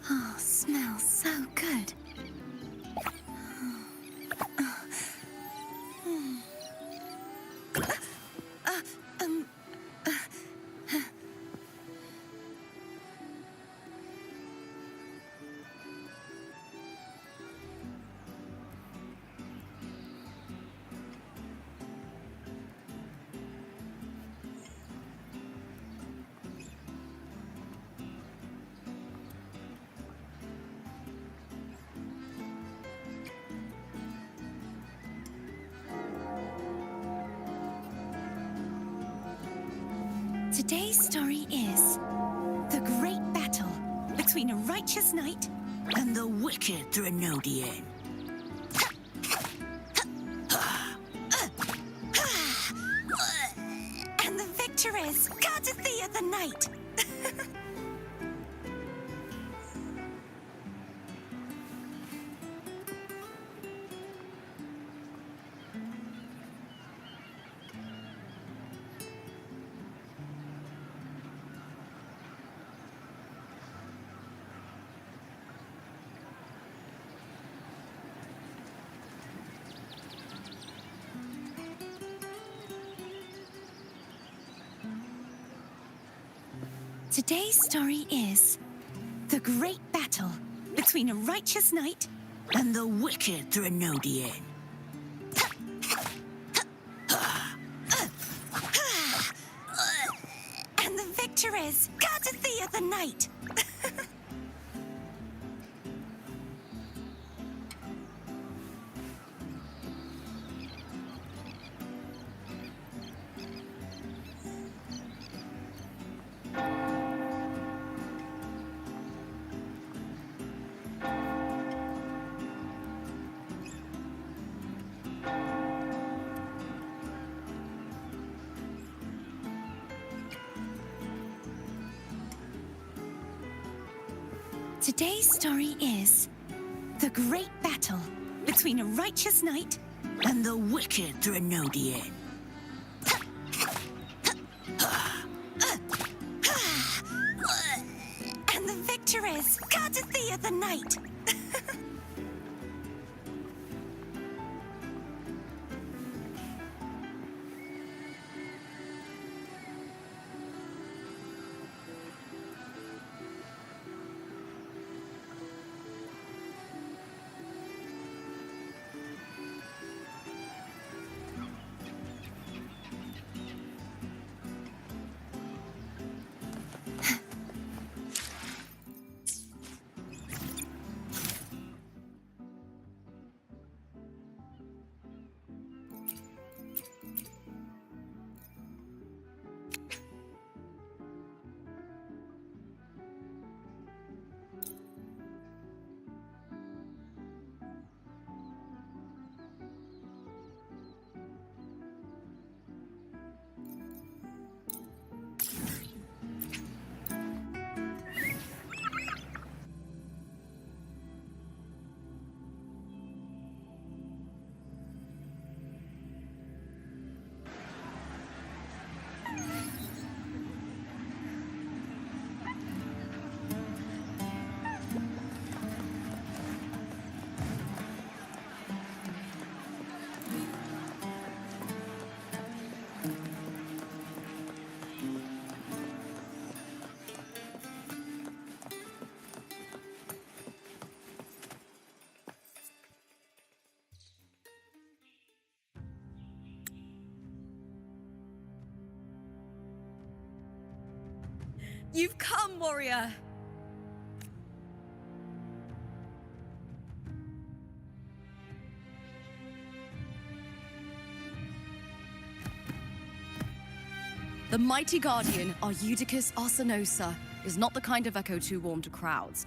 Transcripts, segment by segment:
Oh, smells so good. Today's story is the great battle between a righteous knight and the wicked Threnodian. and the victor is Courtesy the Knight. Today's story is the great battle between a righteous knight and the wicked Threnodian. and the victor is Courtesy the Knight. Today's story is the great battle between a righteous knight and the wicked Threnodian. and the victor is Courtesy the Knight. You've come, warrior! The mighty guardian, our Eudicus Arsenosa, is not the kind of echo too warm to crowds.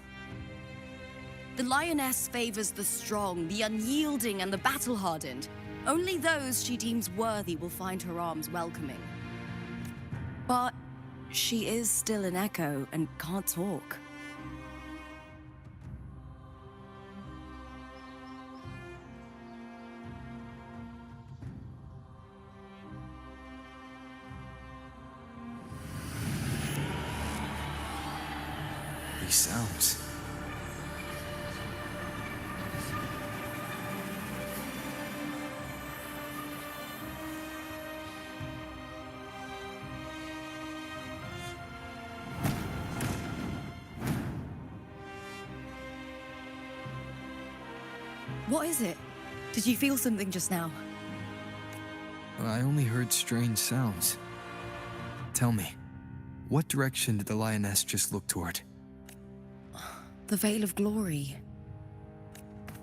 The lioness favors the strong, the unyielding, and the battle-hardened. Only those she deems worthy will find her arms welcoming. But she is still an echo and can't talk. These sounds. What is it? Did you feel something just now? I only heard strange sounds. Tell me, what direction did the lioness just look toward? The Veil of Glory.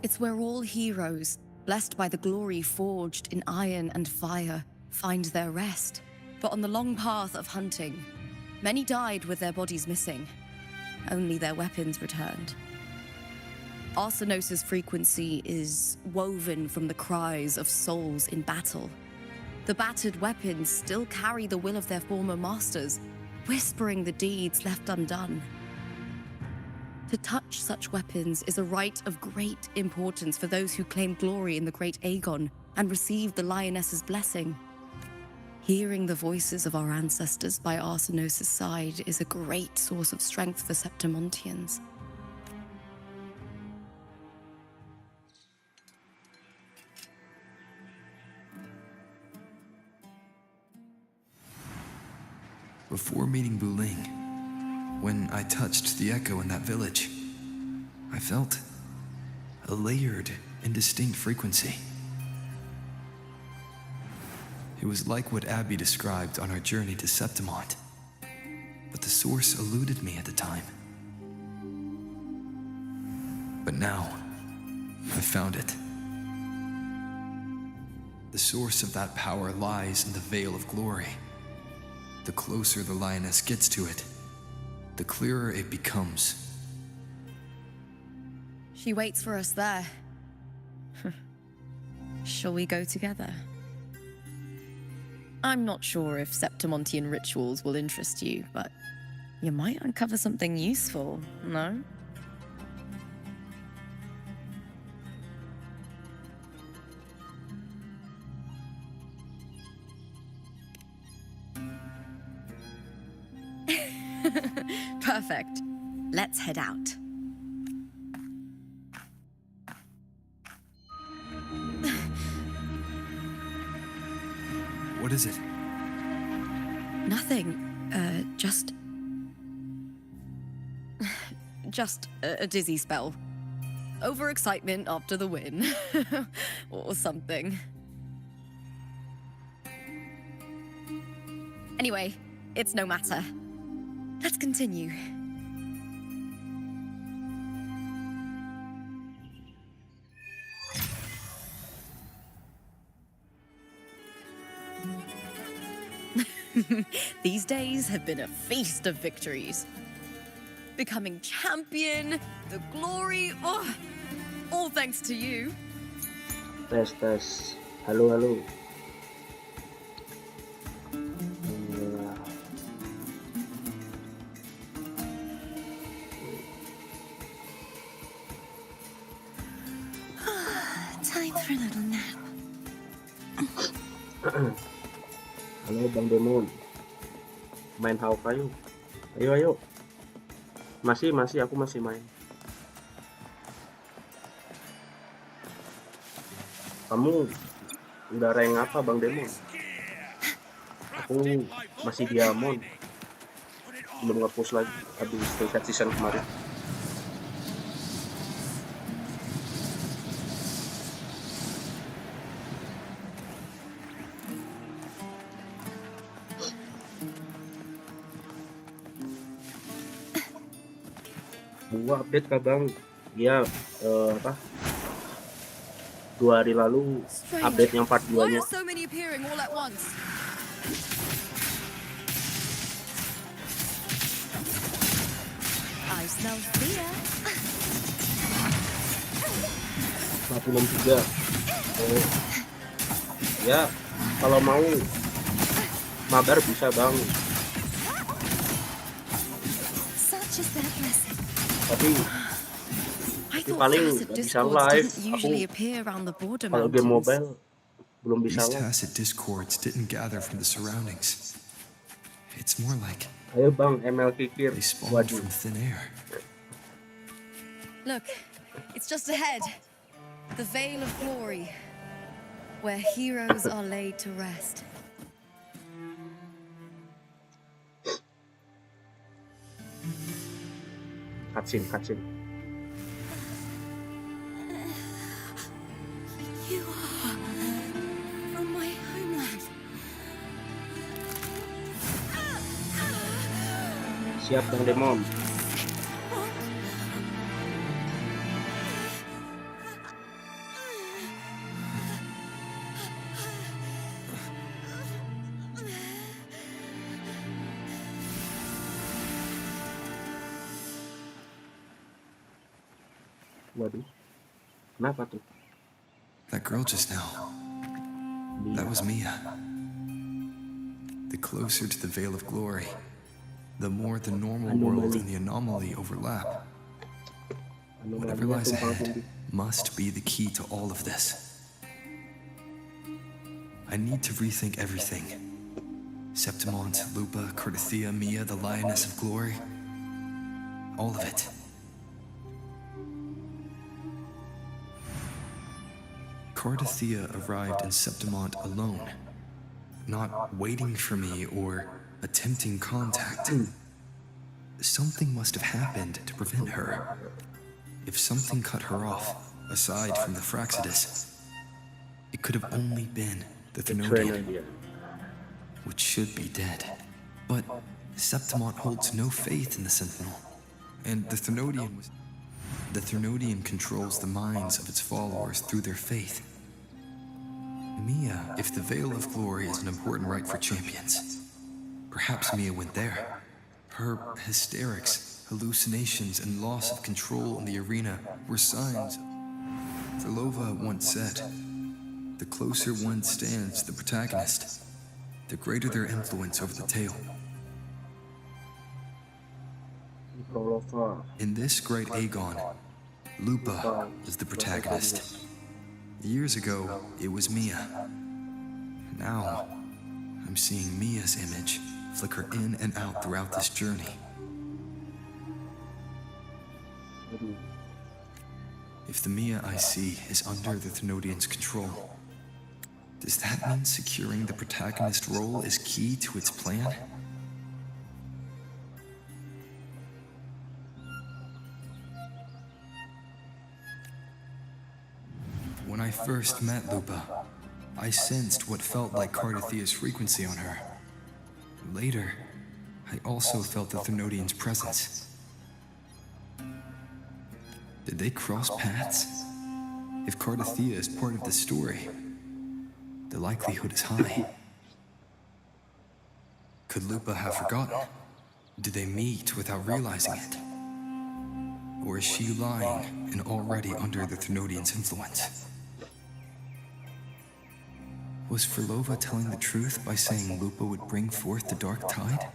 It's where all heroes, blessed by the glory forged in iron and fire, find their rest. But on the long path of hunting, many died with their bodies missing. Only their weapons returned. Arsenos's frequency is woven from the cries of souls in battle. The battered weapons still carry the will of their former masters, whispering the deeds left undone. To touch such weapons is a rite of great importance for those who claim glory in the great Aegon and receive the lioness's blessing. Hearing the voices of our ancestors by Arsenos's side is a great source of strength for Septimontians. Before meeting Buling, when I touched the echo in that village, I felt a layered and distinct frequency. It was like what Abby described on our journey to Septimont, but the source eluded me at the time. But now, I found it. The source of that power lies in the Veil of Glory. The closer the lioness gets to it, the clearer it becomes. She waits for us there. Shall we go together? I'm not sure if Septimontian rituals will interest you, but you might uncover something useful, no? Perfect. Let's head out. What is it? Nothing. Just a dizzy spell. Overexcitement after the win. Or something. Anyway, it's no matter. Let's continue. These days have been a feast of victories. Becoming champion, the glory, all thanks to you. Tes. Halo. Time for a little nap. Halo Bang Demon. Main Hawk ayo. Ayo. Masih aku masih main. Kamu udah rank apa Bang Demon? Aku masih diamond. Belum nge-push lagi habis tingkat season kemarin. Gua update kadang dia 2 hari lalu update yang part 2 nya. So many appearing all at once? I smell fear. 43. Ya, kalau mau mabar bisa Bang. Such is their blessing. Tapi paling bisa live. Kalau game mobile belum bisa These live. tacit discords didn't gather from the surroundings. It's more like Ayo Bang, ML kikir. they spawned Waduh. from thin air. Look, it's just ahead. The Veil of Glory, where heroes are laid to rest. Cutscene. Siap Bang Demon. Waduh. Kenapa tuh? That girl just now. That was Mia. The closer to the veil of glory, the more the normal world and the anomaly overlap. Whatever lies ahead must be the key to all of this. I need to rethink everything. Septimont, Lupa, Cardathia, Mia, the Lioness of Glory. All of it. Cardathia arrived in Septimont alone, not waiting for me or attempting contact. Something must have happened to prevent her. If something cut her off, aside from the Fraxidus, it could have only been the Thenodian, which should be dead. But Septimont holds no faith in the Sentinel, and the Thenodian controls the minds of its followers through their faith. Mia, if the Veil of Glory is an important rite for champions, perhaps Mia went there. Her hysterics, hallucinations, and loss of control in the arena were signs. Zerlova once said, the closer one stands to the protagonist, the greater their influence over the tale. In this great Aegon, Lupa is the protagonist. Years ago, it was Mia. Now, I'm seeing Mia's image flicker in and out throughout this journey. If the Mia I see is under the Thenodian's control, does that mean securing the protagonist role is key to its plan? When I first met Lupa, I sensed what felt like Cardathia's frequency on her. Later, I also felt the Thenodian's presence. Did they cross paths? If Cardathia is part of the story, the likelihood is high. Could Lupa have forgotten? Did they meet without realizing it? Or is she lying and already under the Thenodian's influence? Was Frolova telling the truth by saying Lupa would bring forth the dark tide?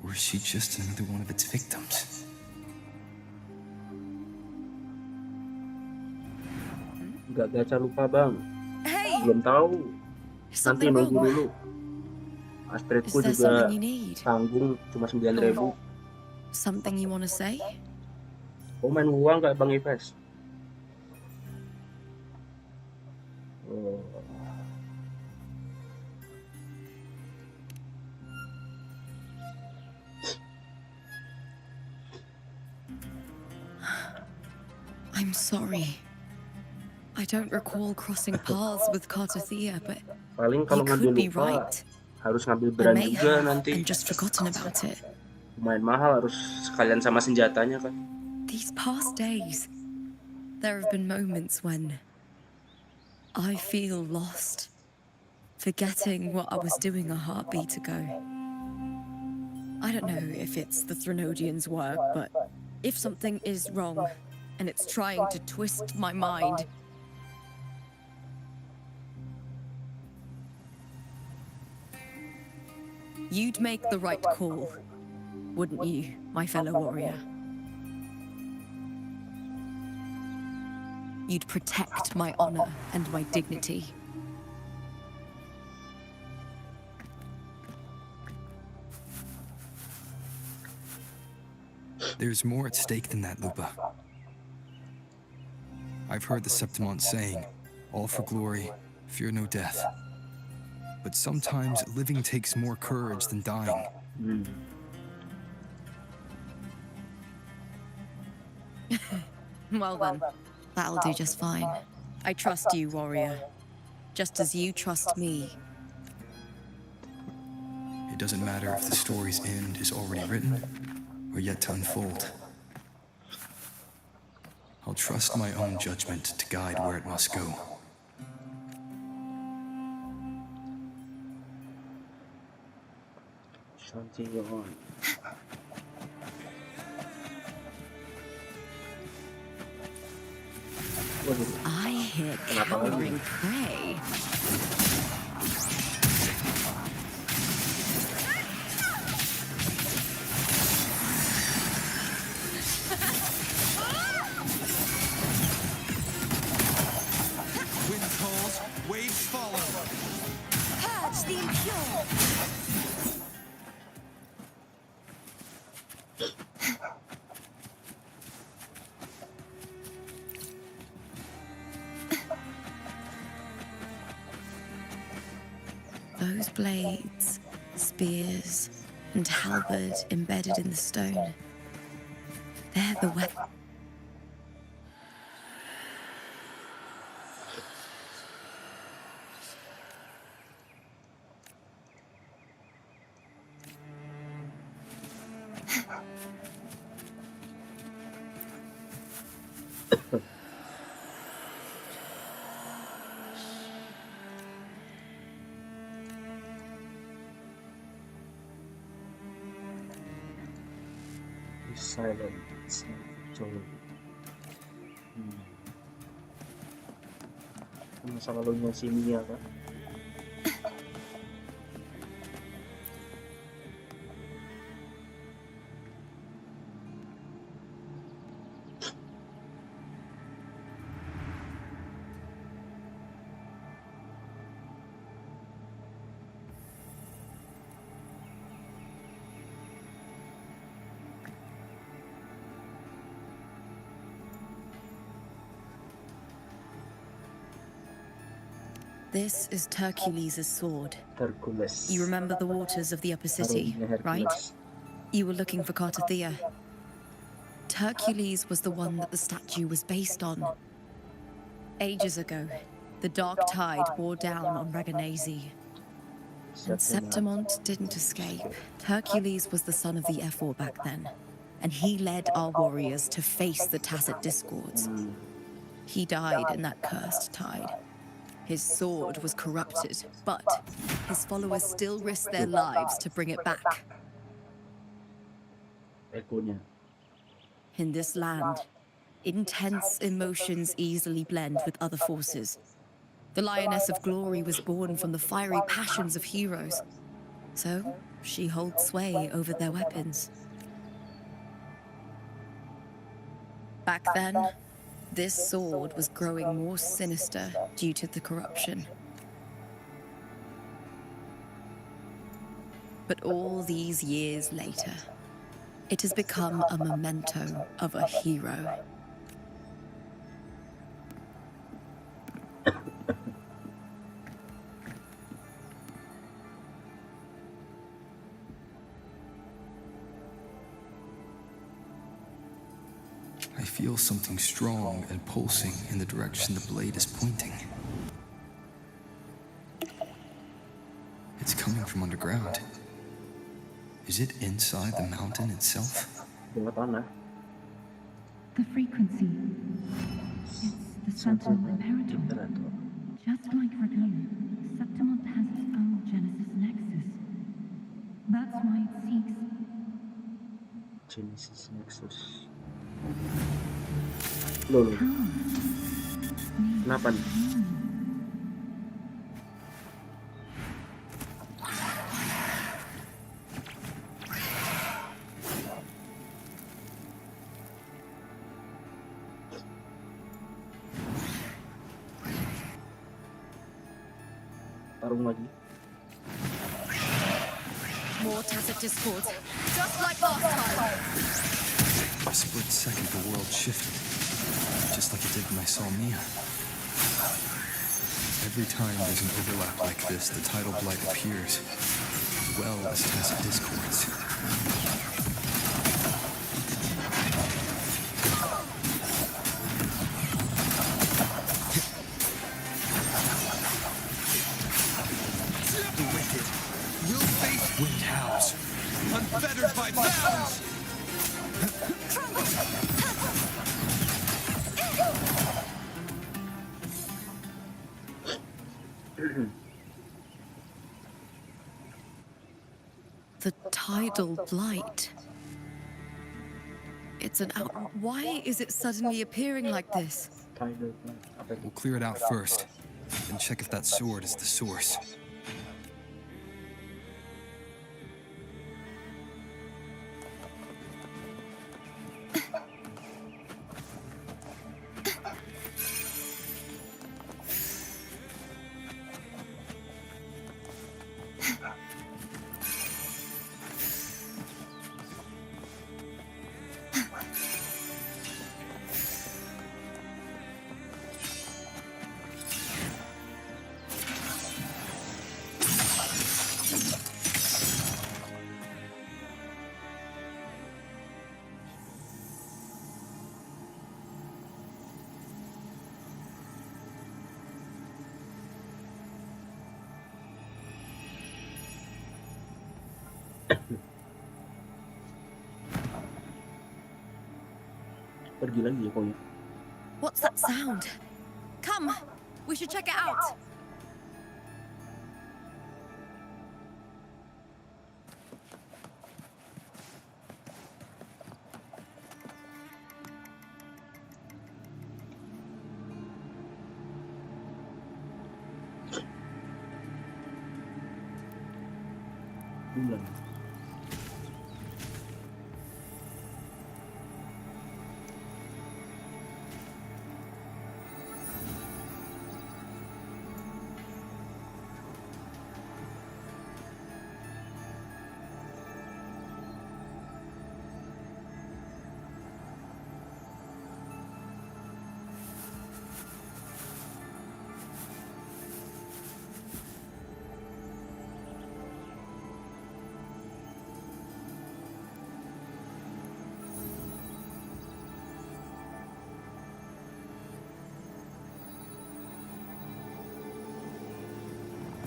Or is she just another one of its victims? Gak gacha Lupa Bang. Hey! Belum tahu. Nanti Something nunggu wrong? dulu. Astridku Is there juga something you need? tanggung cuma 9.000. Something you want to say? Kau main uang gak Bang Ives? Oh. I'm sorry. I don't recall crossing paths with Cardathia, but Paling you kalau ngambil could be Lupa right. harus ngambil I brand may juga have nanti. and just forgotten about it. Lumayan mahal, harus sekalian sama senjatanya kan. These past days, there have been moments when I feel lost, forgetting what I was doing a heartbeat ago. I don't know if it's the Thenodian's work, but if something is wrong and it's trying to twist my mind, you'd make the right call, wouldn't you, my fellow warrior? You'd protect my honor and my dignity. There's more at stake than that, Lupa. I've heard the Septimont saying, all for glory, fear no death. But sometimes living takes more courage than dying. Well then, that'll do just fine. I trust you, warrior. Just as you trust me. It doesn't matter if the story's end is already written or yet to unfold. I'll trust my own judgment to guide where it must go. Shanti yun. I hear cowering prey. Wind calls, waves follow. Purge the impure. Those blades, spears, and halberd embedded in the stone. They're the weapon. Silent. Nasa kalog niya si Mia ka? This is Hercules' sword. Hercules. You remember the waters of the upper city, right? You were looking for Cartathea. Hercules was the one that the statue was based on. Ages ago, the dark tide bore down on Raganese. And Septimont didn't escape. Hercules was the son of the Ephor back then, and he led our warriors to face the Tacit Discords. He died in that cursed tide. His sword was corrupted, but his followers still risked their lives to bring it back. Echo niya. In this land, intense emotions easily blend with other forces. The Lioness of Glory was born from the fiery passions of heroes, so she holds sway over their weapons. Back then, this sword was growing more sinister due to the corruption. But all these years later, it has become a memento of a hero. I feel something strong and pulsing in the direction the blade is pointing. It's coming from underground. Is it inside the mountain itself? Bunga The frequency. It's the Sentinel Imperator. Just like Raglan, Septimont has its own Genesis Nexus. That's why it seeks Genesis Nexus. Lolo. Kenapa nih? Tarung lagi. More Tacit Discords, just like last time. For a split second, the world shifted, just like it did when I saw Mia. Every time there's an overlap like this, the tidal blight appears, as well as Tacit Discords. The wicked will face Wind howls. Unfettered by bounds! The tidal blight. It's an out. Why is it suddenly appearing like this? Tidal Blight. Apa itu? We'll clear it out first, then check if that sword is the source. Pergi lagi ya kau ya. What's that sound? Come, we should check it out. Bulan.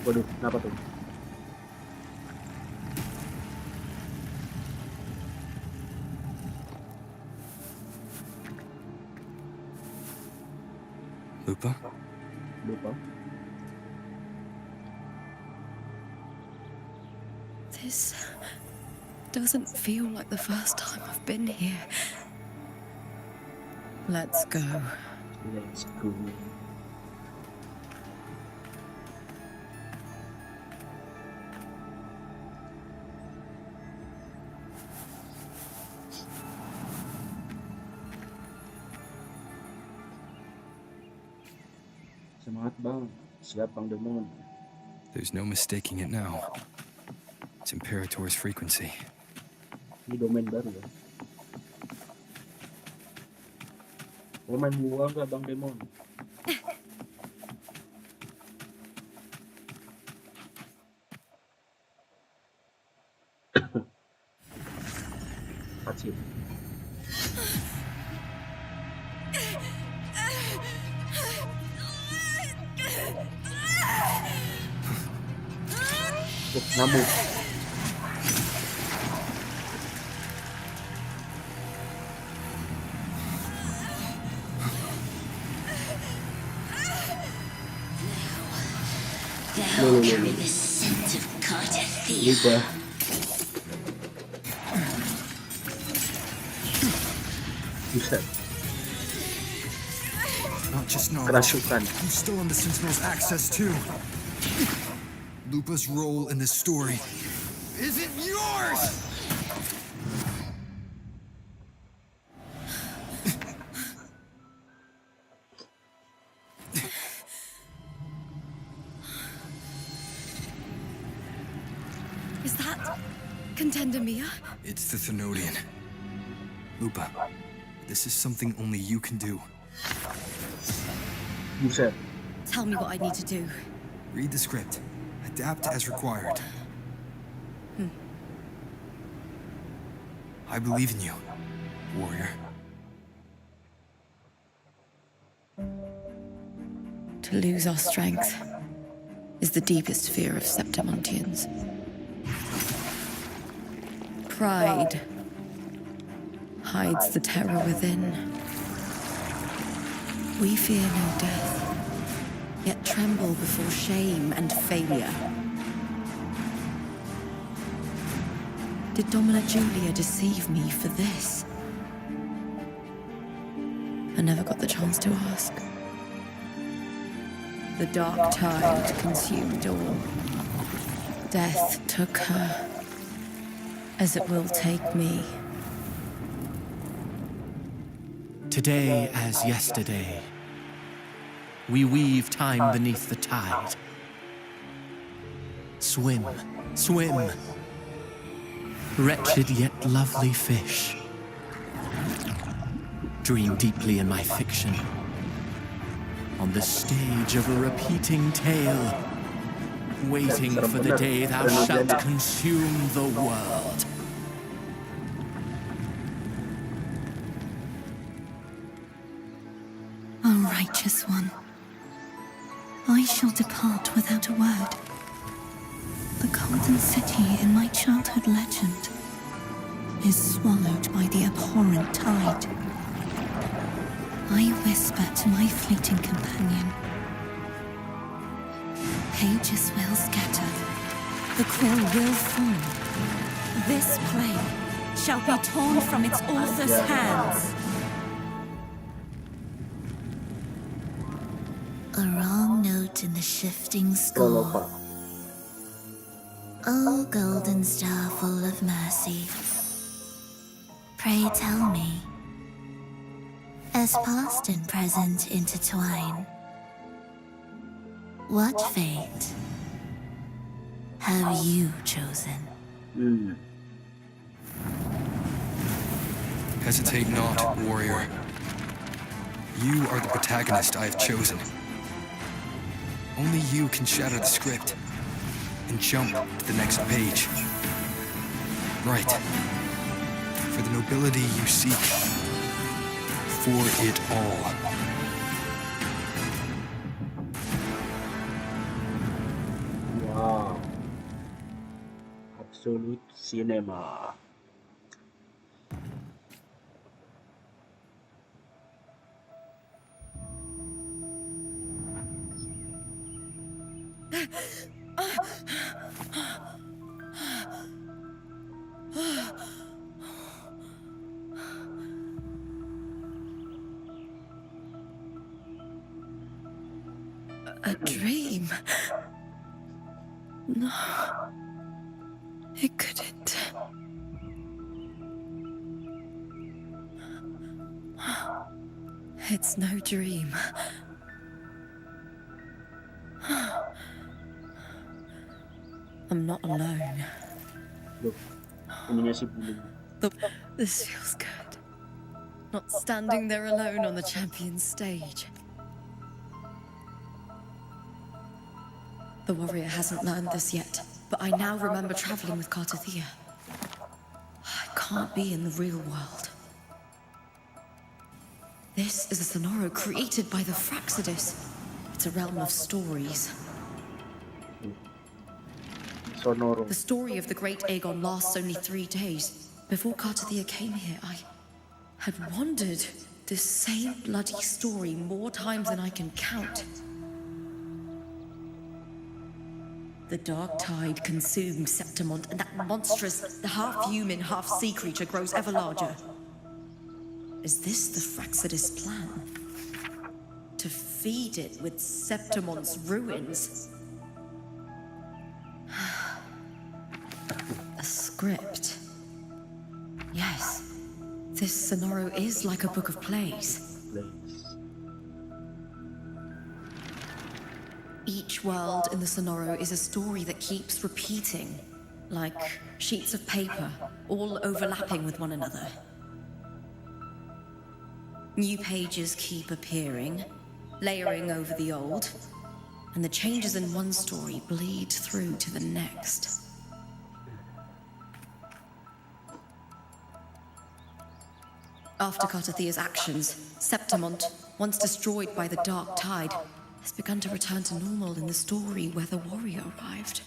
Waduh, kenapa tuh? Lupa? Lupa. This doesn't feel like the first time I've been here. Let's go. Let's go. Semangat bang, siap bang Demon. There's no mistaking it now. It's Imperator's frequency. Ini domain baru ya. Mau main buah nggak bang Demon? Pacit. Nyamuk. They'll carry the scent of Cardathia. Lupa. Buset, Not just knowledge. kerasukan. I'm still on the Sentinel's access too. Lupa's role in this story isn't yours! Is that Contender Mia? It's the Thenodian. Lupa, this is something only you can do. Buset. Tell me what I need to do. Read the script. Adapt as required. I believe in you, warrior. To lose our strength is the deepest fear of Septimontians. Pride hides the terror within. We fear no death, yet tremble before shame and failure. Did Domina Julia deceive me for this? I never got the chance to ask. The dark tide consumed all. Death took her, as it will take me. Today as yesterday, we weave time beneath the tide. Swim, swim, wretched yet lovely fish. Dream deeply in my fiction, on the stage of a repeating tale, waiting for the day thou shalt consume the world. O righteous one, I shall depart without a word. The golden city in my childhood legend is swallowed by the abhorrent tide. I whisper to my fleeting companion. Pages will scatter, the quill will fall. This play shall be torn from its author's hands. A wrong note in the shifting Scroll score. pa. O golden star full of mercy, pray tell me, as past and present intertwine, what fate have you chosen? Hesitate not, warrior. You are the protagonist I have chosen. Only you can shatter the script and jump to the next page. Right. For the nobility you seek. For it all. Wow. Absolute cinema. A dream? No. It couldn't. It's no dream. I'm not alone. Look, ini niya si Bulong. This feels good. Not standing there alone on the champion's stage. The warrior hasn't learned this yet, but I now remember traveling with Cartathea. I can't be in the real world. This is a Sonoro created by the Fraxidus. It's a realm of stories. Sonoro. The story of the great Aegon lasts only 3 days. Before Cartathea came here, I had wandered this same bloody story more times than I can count. The dark tide consumes Septimont, and that monstrous, half-human, half-sea creature grows ever larger. Is this the Fraxidus plan? To feed it with Septimont's ruins? A script. Yes, this Sonoro is like a book of plays. Each world in the Sonoro is a story that keeps repeating, like sheets of paper, all overlapping with one another. New pages keep appearing, layering over the old, and the changes in one story bleed through to the next. After Cartathea's actions, Septimont, once destroyed by the dark tide, has begun to return to normal in the story where the warrior arrived.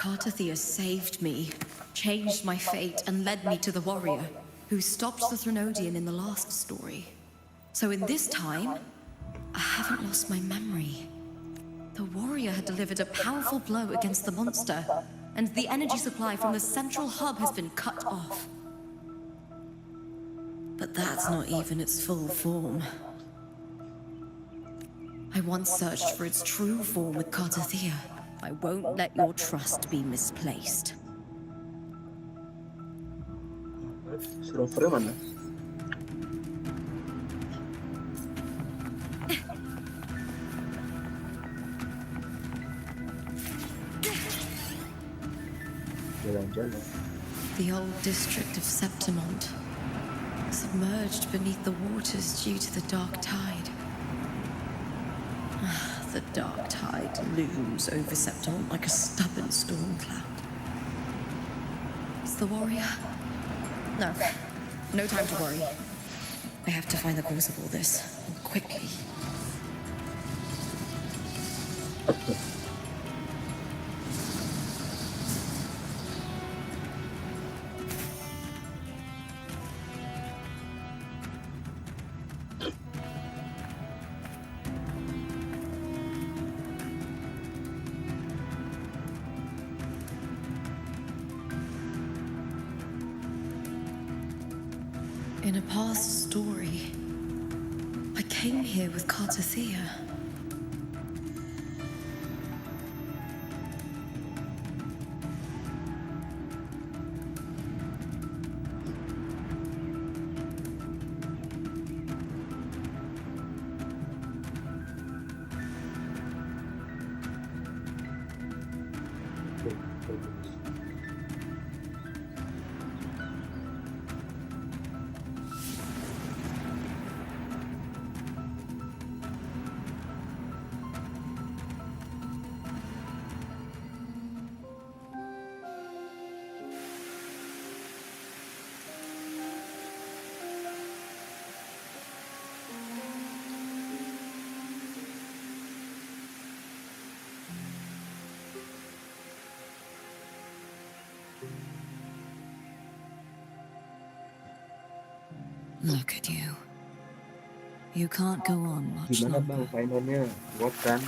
Cartathea saved me, changed my fate, and led me to the warrior who stopped the Threnodian in the last story. So in this time, I haven't lost my memory. The warrior had delivered a powerful blow against the monster, and the energy supply from the central hub has been cut off. But that's not even its full form. I once searched for its true form with Cartathea. I won't let your trust be misplaced. Server mana? Jalan-jalan. The old district of Septimont, submerged beneath the waters due to the dark tide. The dark tide looms over Septimont like a stubborn storm cloud. It's the warrior. No time to worry. I have to find the cause of all this, and quickly. In a past story, I came here with Cartathea. Look at you. You can't go on much Gimana longer. bang finalnya? Buat kan?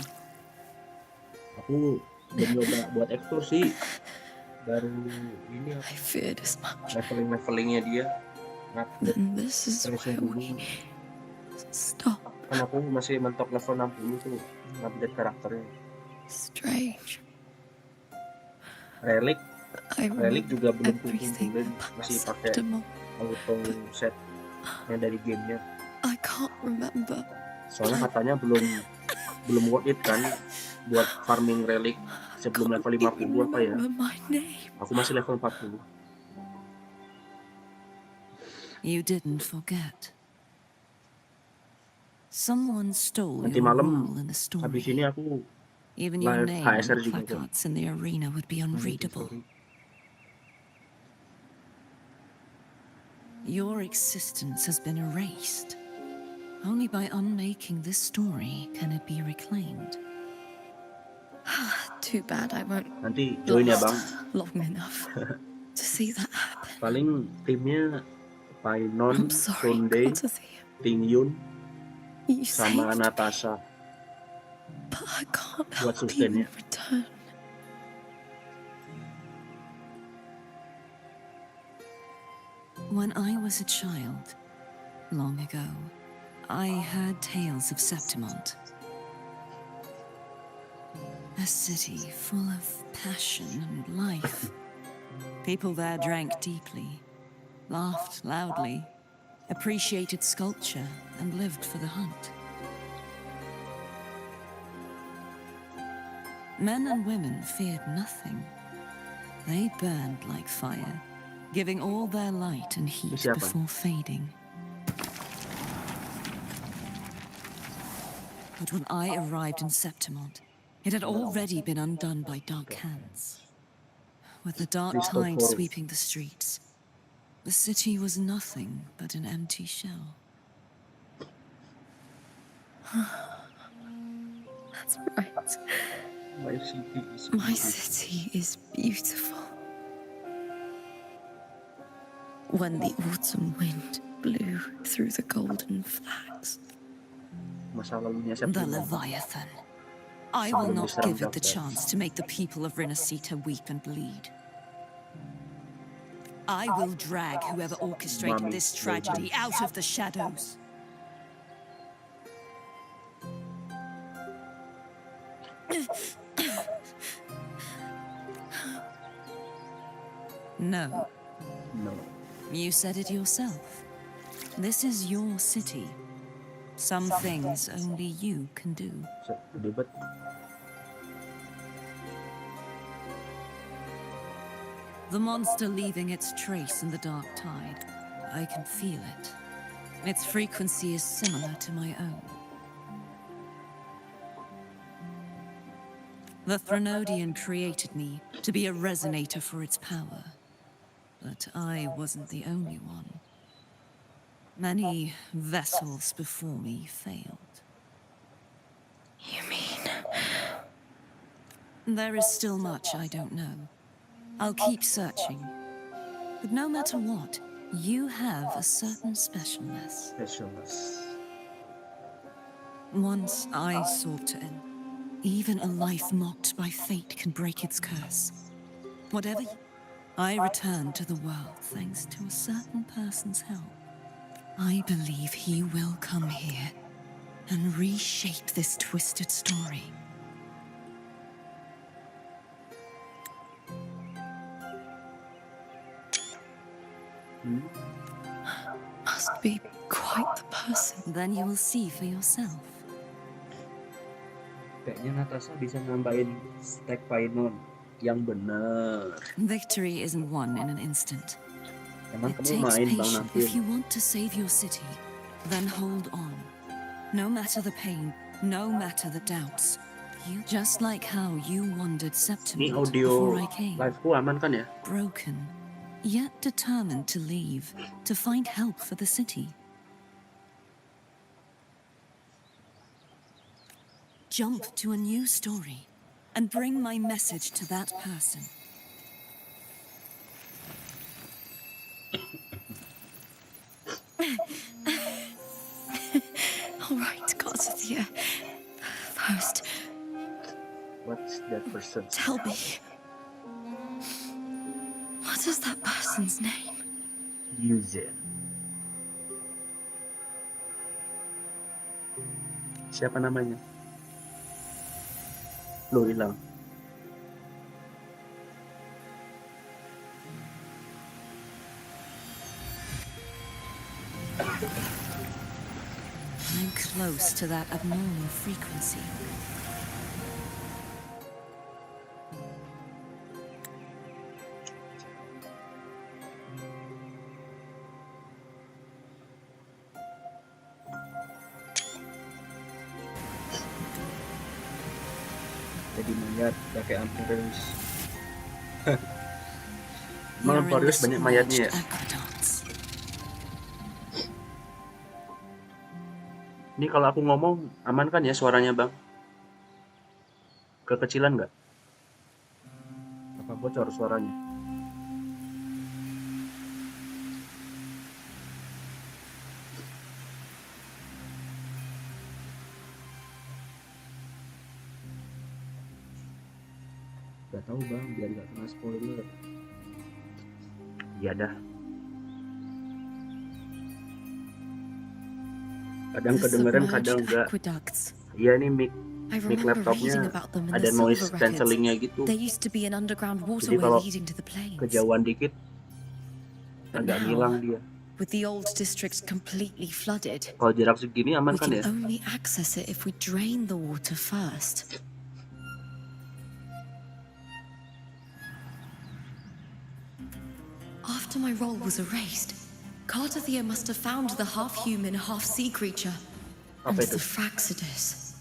Aku belum nyoba buat ekspor sih. Baru ini I feared as much. levelingnya dia. And this is Terusnya where dulu. we stop. Kan aku masih mentok level 60 tuh. Update karakternya. Strange. Relic I remember juga belum everything kumpulin. about Masih pakai Septimont. auto set yang dari gamenya. I can't remember. Soalnya katanya belum worth it kan buat farming relic sebelum level 50 apa ya. Remember my name. Aku masih level 40. You didn't forget. Someone stole Nanti your malam role in the habis story. ini aku Even your live name on HSR the juga kok. placards in the arena would be unreadable. Your existence has been erased. Only by unmaking this story can it be reclaimed. Too bad I won't Nanti join ya bang. long enough to see that happen. Paling timnya Painon, I'm sorry, Sunday, Cartathea. Tingyun, You sama saved me, Natasha. but I can't Buat help you in sustainnya. return. When I was a child, long ago, I heard tales of Septimont. A city full of passion and life. People there drank deeply, laughed loudly, appreciated sculpture, and lived for the hunt. Men and women feared nothing. They burned like fire, giving all their light and heat Siapa? before fading. But when I arrived in Septimont, it had already been undone by dark hands. With the dark List of tide horrors. sweeping the streets, the city was nothing but an empty shell. That's right. My city is My beautiful. city is beautiful. When the autumn wind blew through the golden flags, Masa lalunya the September. Leviathan. I will Sebelum not diserang give it the Daptar. chance to make the people of Rinasita weep and bleed. I will drag whoever orchestrated Mummy this tragedy out of the shadows. No, No. you said it yourself. This is your city. Some things only you can do. So, debat. The monster leaving its trace in the dark tide. I can feel it. Its frequency is similar to my own. The Threnodian created me to be a resonator for its power. But I wasn't the only one. Many vessels before me failed. You mean? There is still much I don't know. I'll keep searching. But no matter what, you have a certain specialness. Specialist. Once I sought to end. Even a life mocked by fate can break its curse. Whatever I returned to the world thanks to a certain person's help. I believe he will come here and reshape this twisted story. Must be quite the person. Then you will see for yourself. Kayaknya Natasha bisa nambahin stack Painon yang bener. Victory isn't won in an instant. Emang It kamu takes main Bang patience. nanti? If you want to save your city, then hold on. No matter the pain, no matter the doubts. You just like how you wandered Ini September audio before I came. liveku aman kan ya? Broken, yet determined to leave, to find help for the city. Jump to a new story and bring my message to that person. All right, gods of the air. First, What's that person? tell me, what is that person's name? Yuuzen. Siapa namanya? Lo hilang. I'm close to that abnormal frequency. Jadi mayat pakai Amperius. Emang We're in Amperius banyak mayatnya ya? aqueducts. Ini kalau aku ngomong aman kan ya suaranya Bang? Kekecilan nggak? Apa bocor suaranya? Gak tahu Bang, biar nggak kena spoiler. Iya dah. Kadang The kedengeran, kadang submerged enggak. aqueducts. Iya nih mic I mic remember laptopnya reading about them in ada the noise silver records. cancellingnya gitu. There used to be an underground Jadi waterway kalau leading to the plains. kejauhan dikit But agak now, ngilang dia. with the old districts completely flooded, Kalau jarak segini aman we kan can ya? only access it if we drain the water first. After my role was erased, Cartathea must have found the half-human, half-sea creature. And Apa itu? the Fraxidus.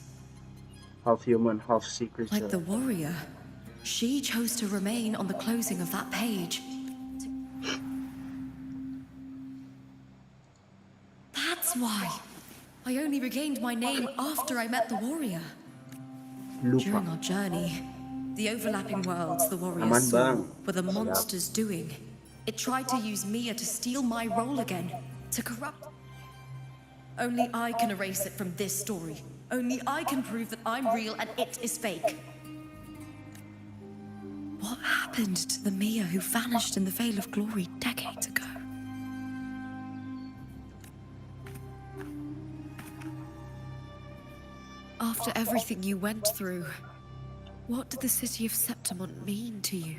Half human, half sea creature. Like the warrior, she chose to remain on the closing of that page. That's why. I only regained my name after I met the warrior. Lupa. During our journey, the overlapping worlds the warriors Aman saw bang. were the monsters doing. It tried to use Mia to steal my role again, to corrupt. Only I can erase it from this story. Only I can prove that I'm real and it is fake. What happened to the Mia who vanished in the Veil of Glory decades ago? After everything you went through, what did the city of Septimont mean to you?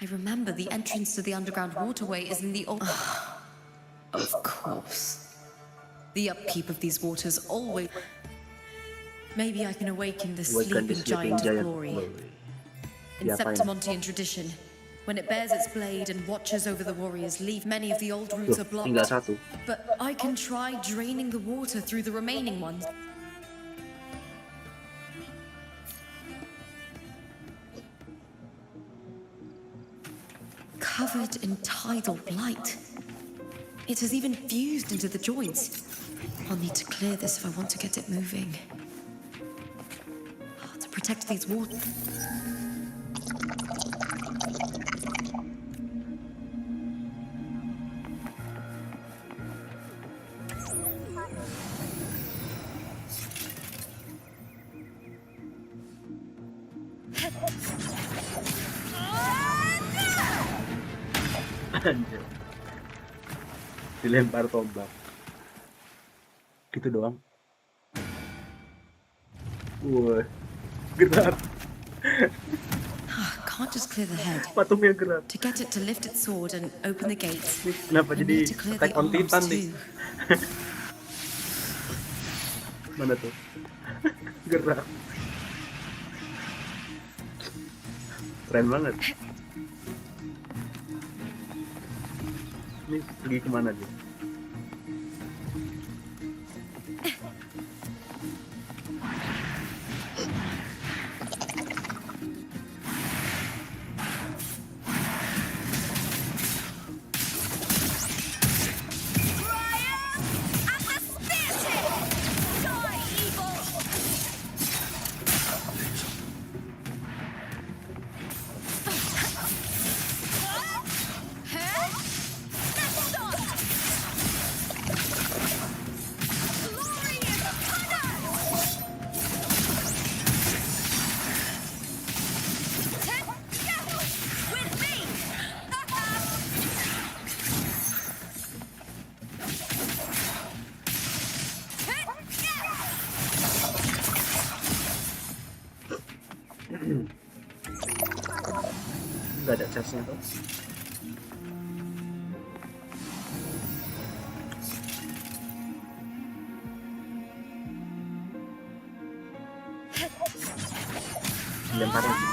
I remember the entrance to the underground waterway is in the old... Of course. The upkeep of these waters always... Maybe I can awaken the Awaken the sleeping giant of giant glory. In Yeah, fine. Septimontian tradition, when it bears its blade and watches over the warriors, leave many of the old routes are Loh, tinggal blocked. satu. But I can try draining the water through the remaining ones. Covered in tidal blight. It has even fused into the joints. I'll need to clear this if I want to get it moving. To protect these waters. Anjir. Dilempar tombak. Gitu doang. Wah, gerak. Can't just clear the head. Patungnya gerak. To get it to lift its sword and open the gates, Kenapa I jadi need to clear Attack the on arms Titan nih? too. Mana tuh? Gerak. Keren banget. Ini pergi kemana dia? Nggak ada chestnya tuh. Lempar lagi.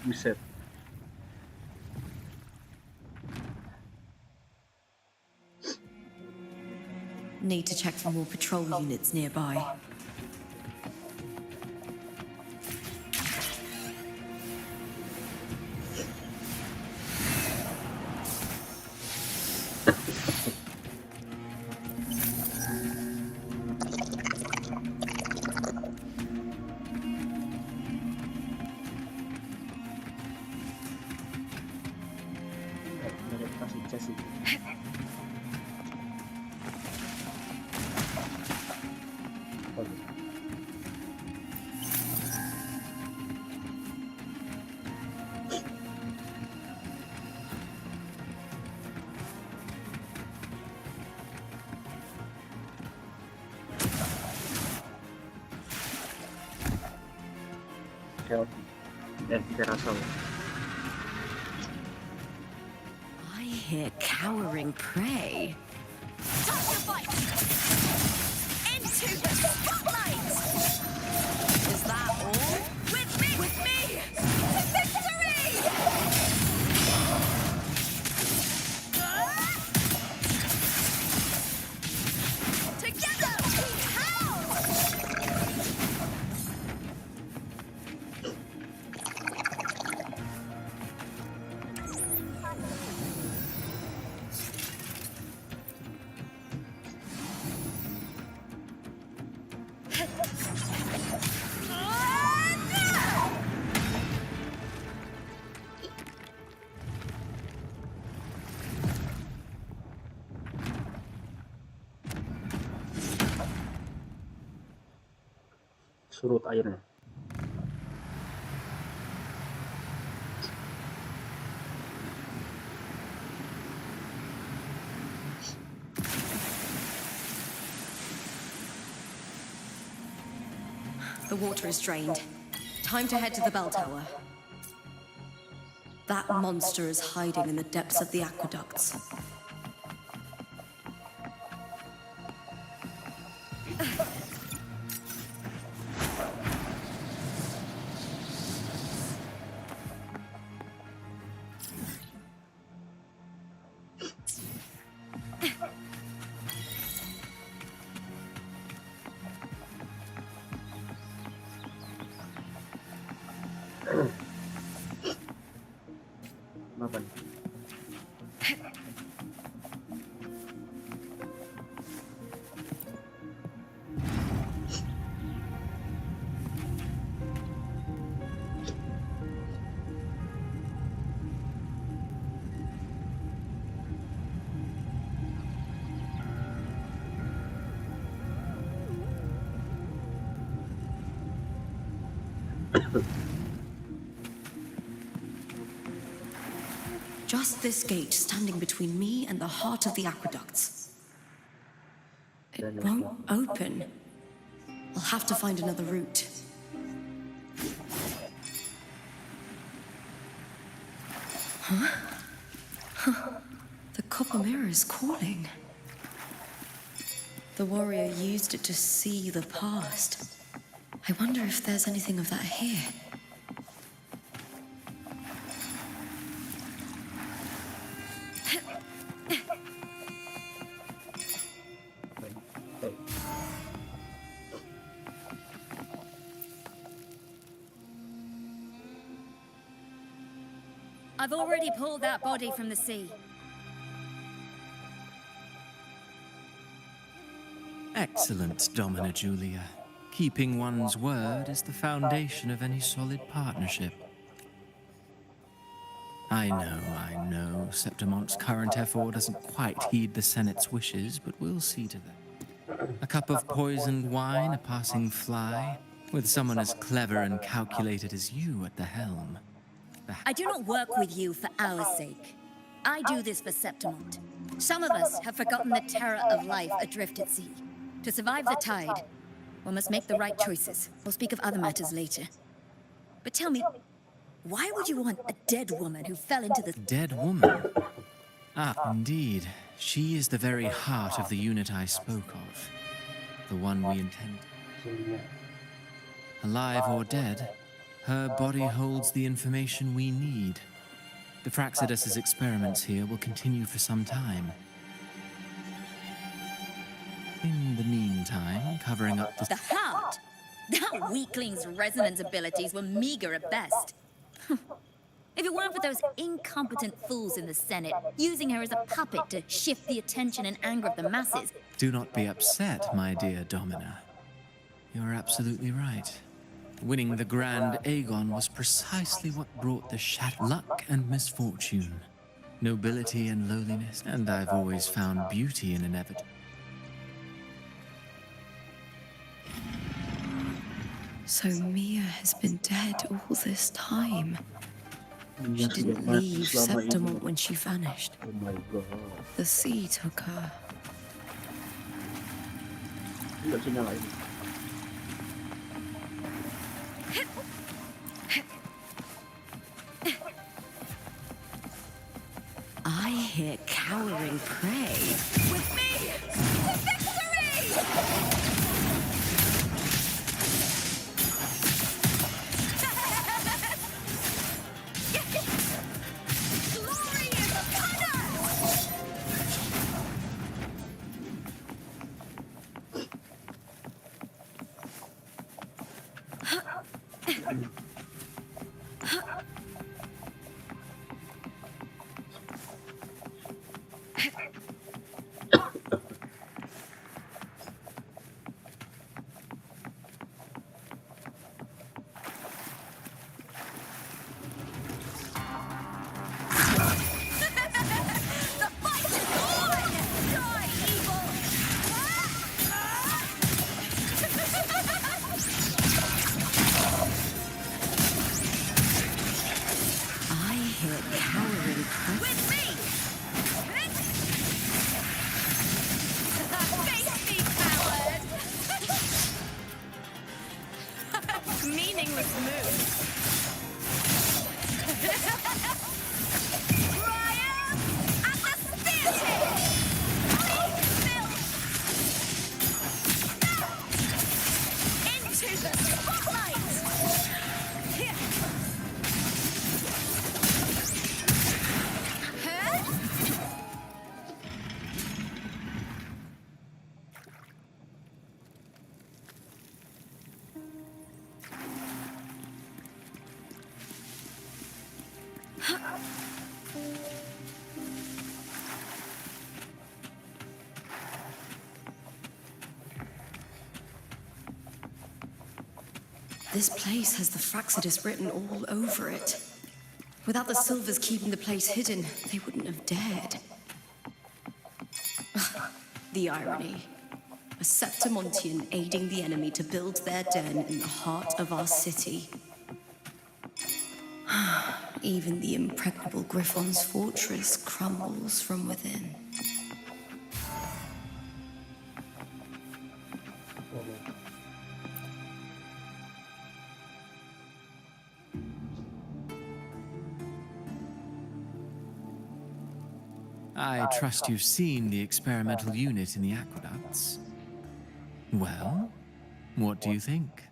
Buset. Need to check for more patrol units nearby. Nggak ada kasih chest sih. Tidak rasa. I hear cowering prey. Time to fight! Into the spotlight! Is that all? With me! With me! To victory! Together we howl! surut airnya. The water is drained. Time to head to the bell tower. That monster is hiding in the depths of the aqueducts. Kenapa nih? Just this gate standing between me and the heart of the aqueducts. It won't open. I'll have to find another route. The copper mirror is calling. The warrior used it to see the past. I wonder if there's anything of that here. I've already pulled that body from the sea. Excellent, Domina Julia. Keeping one's word is the foundation of any solid partnership. I know, Septimonte's current effort doesn't quite heed the Senate's wishes, but we'll see to that. A cup of poisoned wine, a passing fly, with someone as clever and calculated as you at the helm. I do not work with you for our sake. I do this for Septimonte. Some of us have forgotten the terror of life adrift at sea. To survive the tide, one must make the right choices. We'll speak of other matters later. But tell me, why would you want a dead woman who fell into the... Dead woman? Ah, indeed. She is the very heart of the unit I spoke of. The one we intended. Alive or dead, her body holds the information we need. The Fraxidus's experiments here will continue for some time. In the meantime, covering up the... The heart? That weakling's resonance abilities were meager at best. If it weren't for those incompetent fools in the Senate, using her as a puppet to shift the attention and anger of the masses... Do not be upset, my dear Domina. You're absolutely right. Winning the Grand Aegon was precisely what brought the luck and misfortune, nobility and lowliness, and I've always found beauty in inevitable. So Mia has been dead all this time. She didn't leave Septimonte when she vanished. Oh my god. The sea took her. Nggak bisa nyalain. I hear cowering prey. With me! To victory! Glory is upon us! This place has the Fraxidus written all over it. Without the Silvers keeping the place hidden, they wouldn't have dared. The irony. A Septimontian aiding the enemy to build their den in the heart of our city. Even the impregnable Griffon's fortress crumbles from within. I trust you've seen the experimental unit in the aqueducts. Well, what do you think?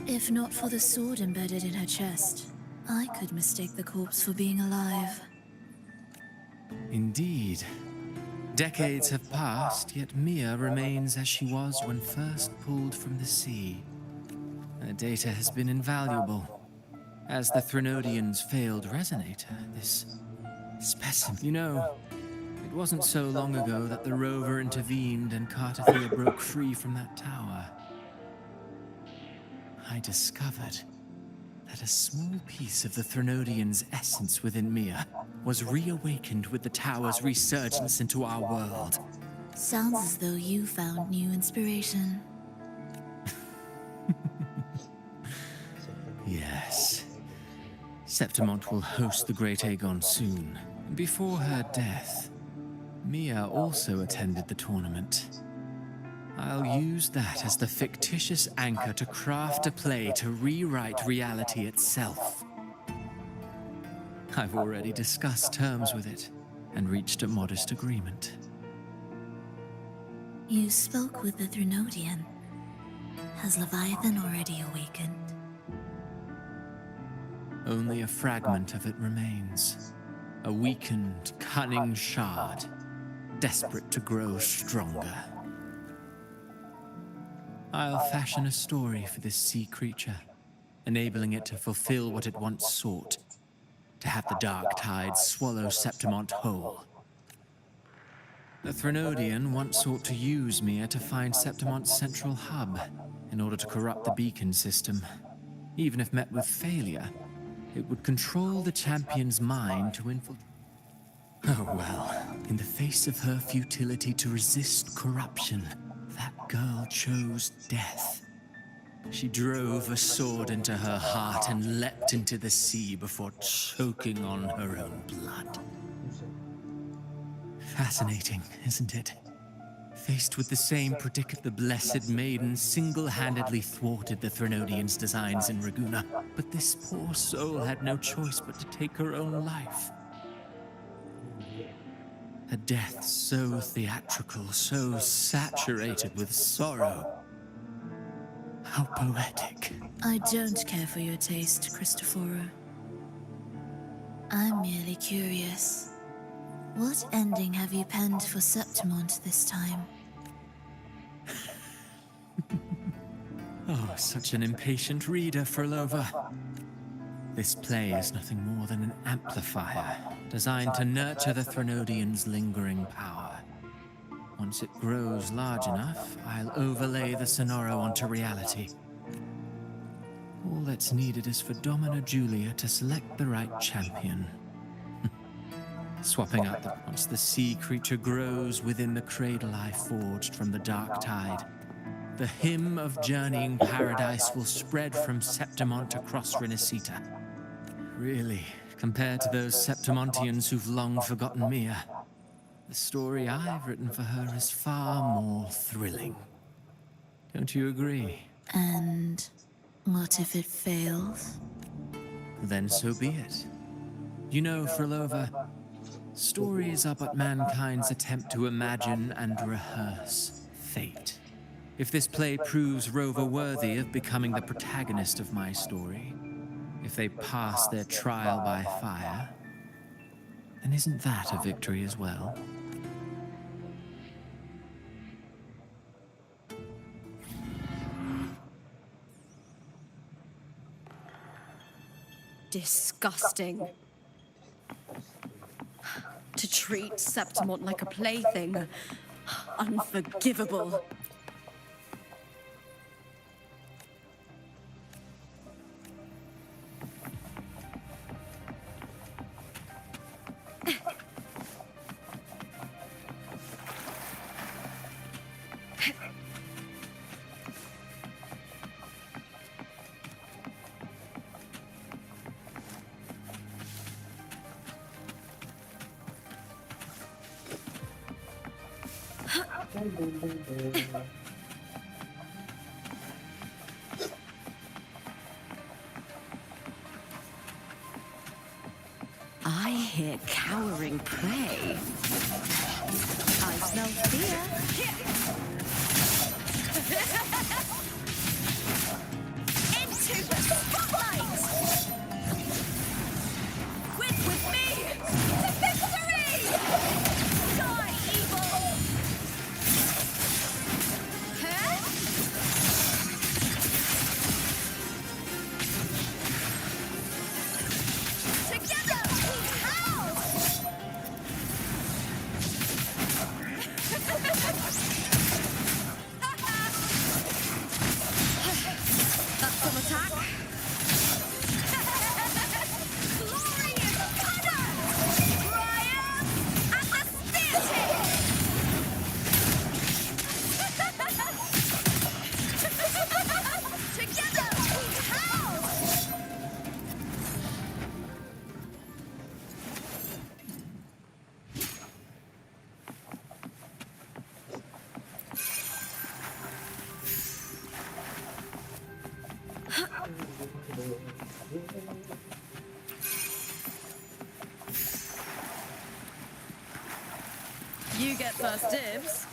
If not for the sword embedded in her chest, I could mistake the corpse for being alive. Indeed. Decades have passed, yet Mia remains as she was when first pulled from the sea. Her data has been invaluable. As the Threnodian's failed resonator, this specimen... You know, it wasn't so long ago that the rover intervened and Cartathea broke free from that tower. I discovered that a small piece of the Threnodian's essence within Mia was reawakened with the tower's resurgence into our world. Sounds as though you found new inspiration. Yes. Septimont will host the Great Aegon soon. Before her death, Mia also attended the tournament. I'll use that as the fictitious anchor to craft a play to rewrite reality itself. I've already discussed terms with it and reached a modest agreement. You spoke with the Threnodian. Has Leviathan already awakened? Only a fragment of it remains. A weakened, cunning shard, desperate to grow stronger. I'll fashion a story for this sea creature, enabling it to fulfill what it once sought, to have the dark tide swallow Septimont whole. The Threnodian once sought to use Mia to find Septimont's central hub in order to corrupt the beacon system. Even if met with failure, it would control the champion's mind to infiltrate. Oh well, in the face of her futility to resist corruption, that girl chose death. She drove a sword into her heart and leapt into the sea before choking on her own blood. Fascinating, isn't it? Faced with the same predicament, the Blessed Maiden single-handedly thwarted the Threnodian's designs in Raguna. But this poor soul had no choice but to take her own life. A death so theatrical, so saturated with sorrow. How poetic. I don't care for your taste, Cristoforo. I'm merely curious. What ending have you penned for Septimont this time? Oh, such an impatient reader, Frolova. This play is nothing more than an amplifier, designed to nurture the Threnodian's lingering power. Once it grows large enough, I'll overlay the Sonoro onto reality. All that's needed is for Domina Julia to select the right champion. Swapping out once the sea creature grows within the cradle I forged from the dark tide, the hymn of journeying paradise will spread from Septimont across Renacita. Really, compared to those Septimontians who've long forgotten Mia, the story I've written for her is far more thrilling. Don't you agree? And what if it fails? Then so be it. You know, Frolova, stories are but mankind's attempt to imagine and rehearse fate. If this play proves Rover worthy of becoming the protagonist of my story, if they pass their trial by fire, then isn't that a victory as well? Disgusting. To treat Septimont like a plaything. Unforgivable. I hear cowering prey. I smell fear. Into the spotlight! Win with me! To victory! Die, evil! Huh? Together, we howl! That's some attack. Glory is upon us! Triumph at the spear tip! Together, we howl! You get first dibs.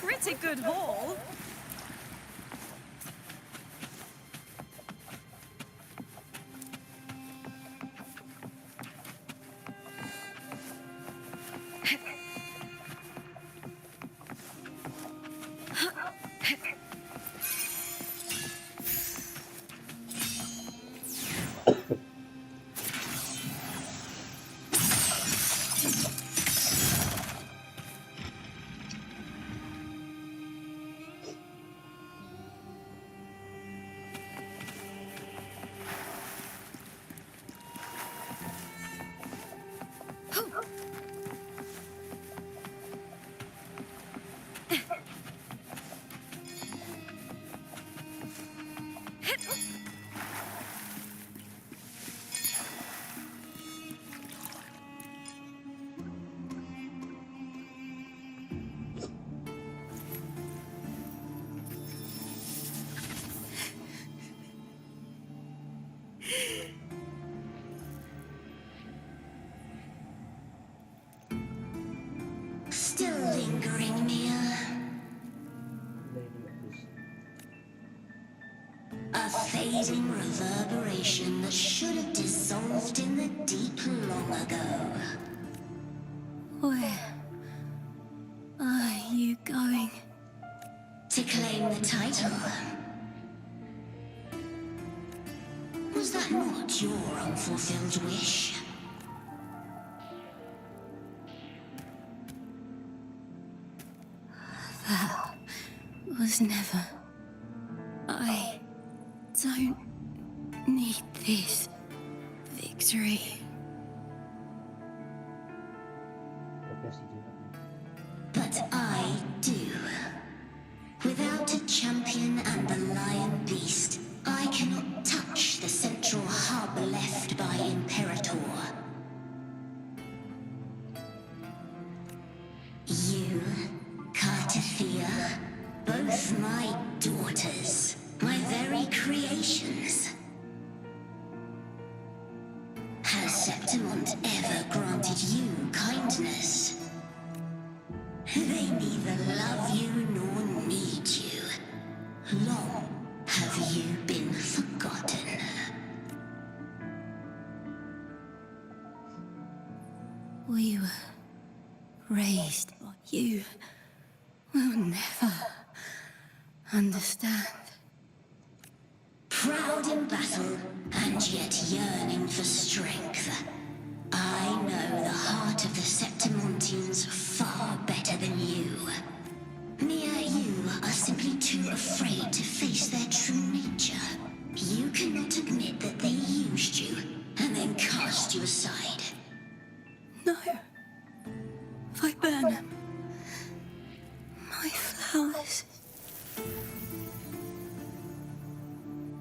Pretty good haul. Still lingering, Mia. A fading reverberation that should have dissolved in the deep long ago. Where are you going? To claim the title. Was that not your unfulfilled wish? That was never. I don't need this victory. But I do. Without a champion and the lion beast, I cannot touch the central hub left by Imperator. You, Cartathea, both my daughters, my very creations. Has Septimont ever granted We were raised what you will never understand. Proud in battle, and yet yearning for strength. I know the heart of the Septimontians far better than you. Mere you are simply too afraid to face their true nature. You cannot admit that they used you, and then cast you aside. No. Viburnum. My flowers.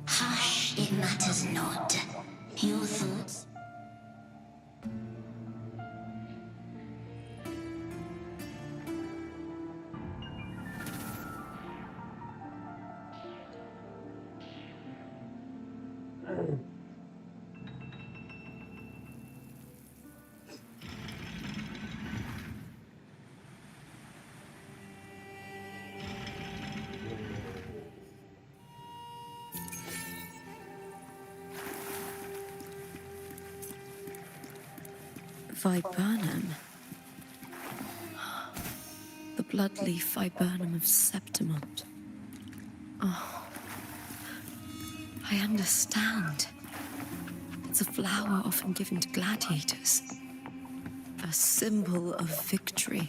Hush, it matters not. Your thoughts? Viburnum. The bloodleaf viburnum of Septimont. Oh. I understand. It's a flower often given to gladiators. A symbol of victory.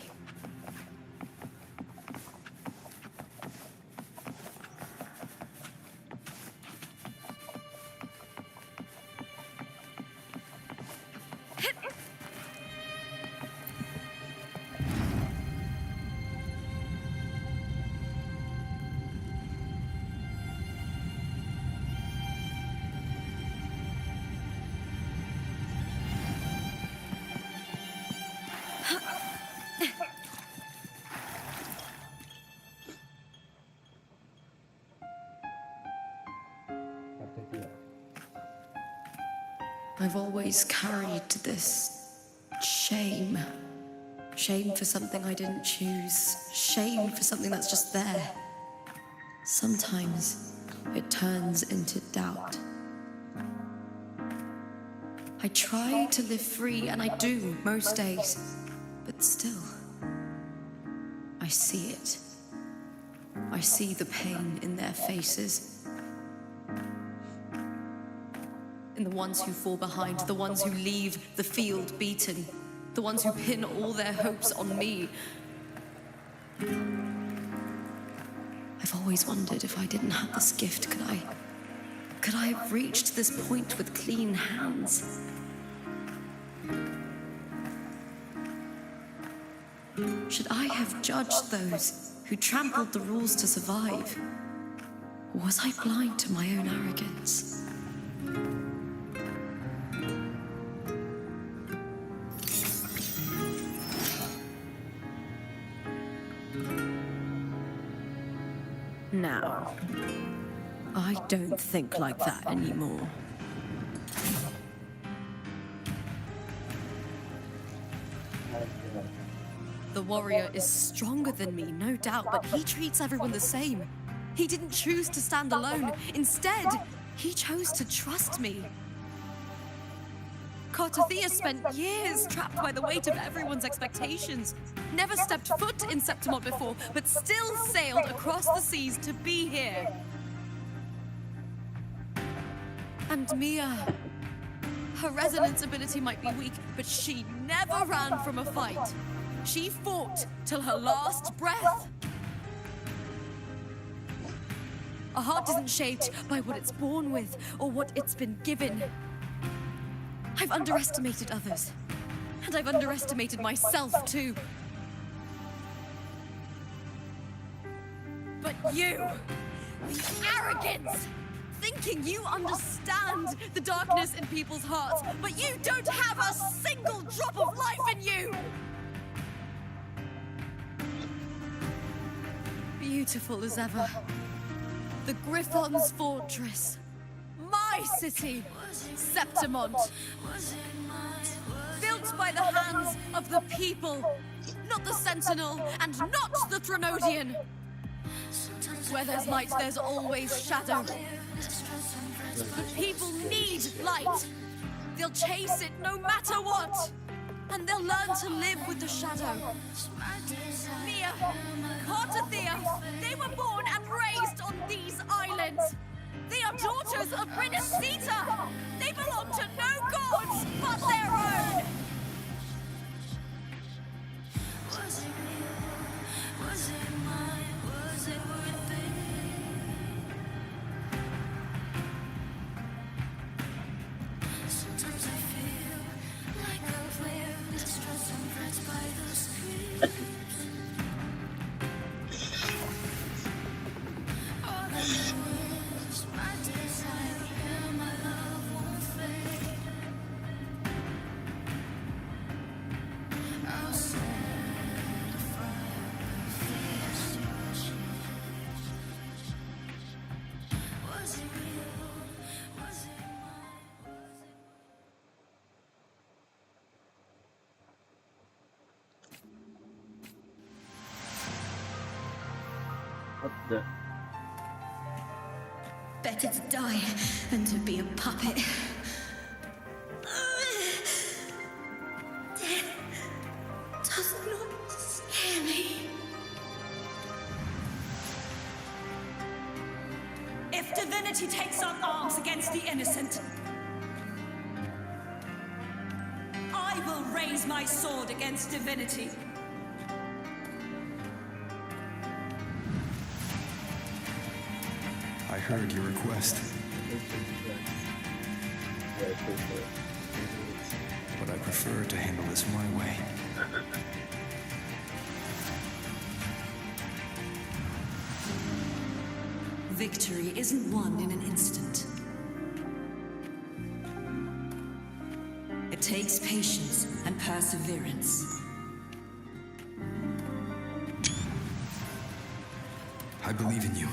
I've always carried this shame. Shame for something I didn't choose. Shame for something that's just there. Sometimes it turns into doubt. I try to live free, and I do most days. But still, I see it. I see the pain in their faces. In the ones who fall behind, the ones who leave the field beaten, the ones who pin all their hopes on me. I've always wondered if I didn't have this gift, could I have reached this point with clean hands? Should I have judged those who trampled the rules to survive? Or was I blind to my own arrogance? Now, I don't think like that anymore. The warrior is stronger than me, no doubt, but he treats everyone the same. He didn't choose to stand alone. Instead, he chose to trust me. Cartothea spent years trapped by the weight of everyone's expectations. Never stepped foot in Septimont before, but still sailed across the seas to be here. And Mia, her resonance ability might be weak, but she never ran from a fight. She fought till her last breath. A heart isn't shaped by what it's born with or what it's been given. I've underestimated others, and I've underestimated myself too. But you, the arrogance, thinking you understand the darkness in people's hearts, but you don't have a single drop of life in you! Beautiful as ever. The Griffon's fortress. My city, Septimont. Built by the hands of the people, not the Sentinel and not the Threnodian. Where there's light, there's always shadow. The people need light. They'll chase it no matter what. and they'll learn to live with the shadow. Mia, Cartathea, they were born and raised on these islands. They are daughters of Renacita. They belong to no gods but their own. Was it real? Was it mine? Was it worth it? Sometimes I feel like I've lived distressed and pressed by the screams. All I know is my desire and my love won't fade. I'll set a fire fierce to change. Was it real? Was it mine? Was it? What the? Better to die than to be a puppet. Death does not scare me. If divinity takes up arms against the innocent, I will raise my sword against divinity. I heard your request, but I prefer to handle this my way. Victory isn't won in an instant. It takes patience and perseverance. I believe in you,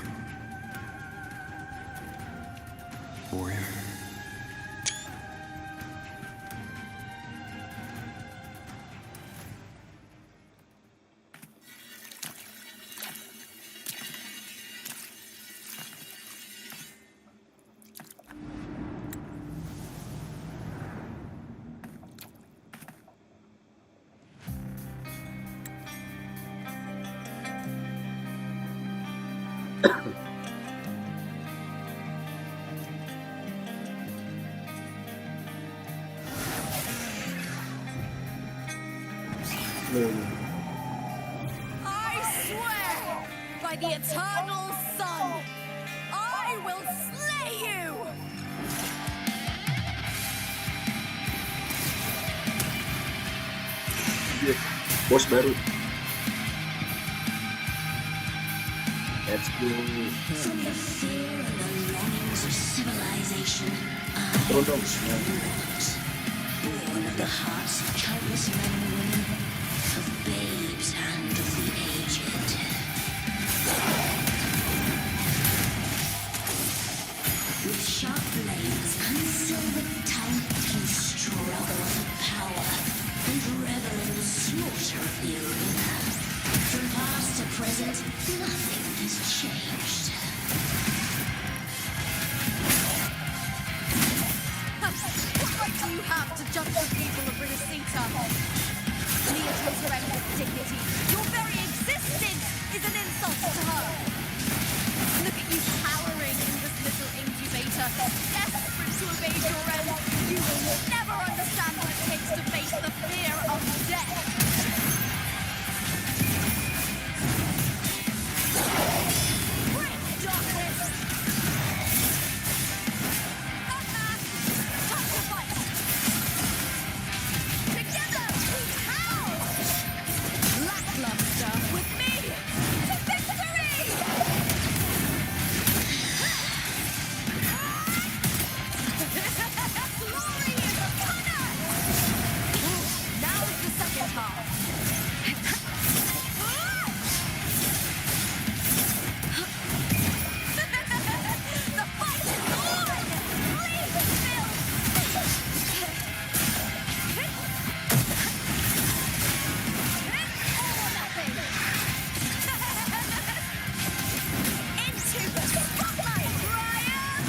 warrior. I swear by the eternal sun, I will slay you! Bos baru. Let's go. From the fear and the longings of civilization, I Turun dong. was reborn. Born of the hearts of countless men and women, of babes and of the aged. With sharp blades and silvered tongue, you struggle for power and revel in the slaughter of the arena. From past to present, nothing has changed. What right do you have to judge the people of Renacita? Mia treats her own with dignity. Your very existence is an insult to her. Look at you cowering in this little incubator, desperate to evade your end. You will never understand what it takes to face the fear of death. Bring darkness! Time to fight! Together we howl! Lackluster with me to victory! Glory is upon us! Now is the second half. The fight is on! Please, Phil! Or nothing! Into the spotlight, Brian!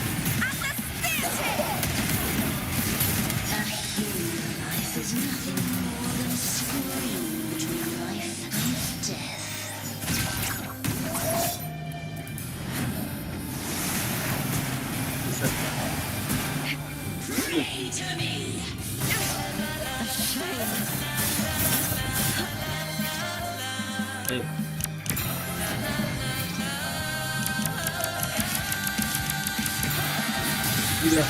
And the theatre! A human life is nothing more than Eh. Gila.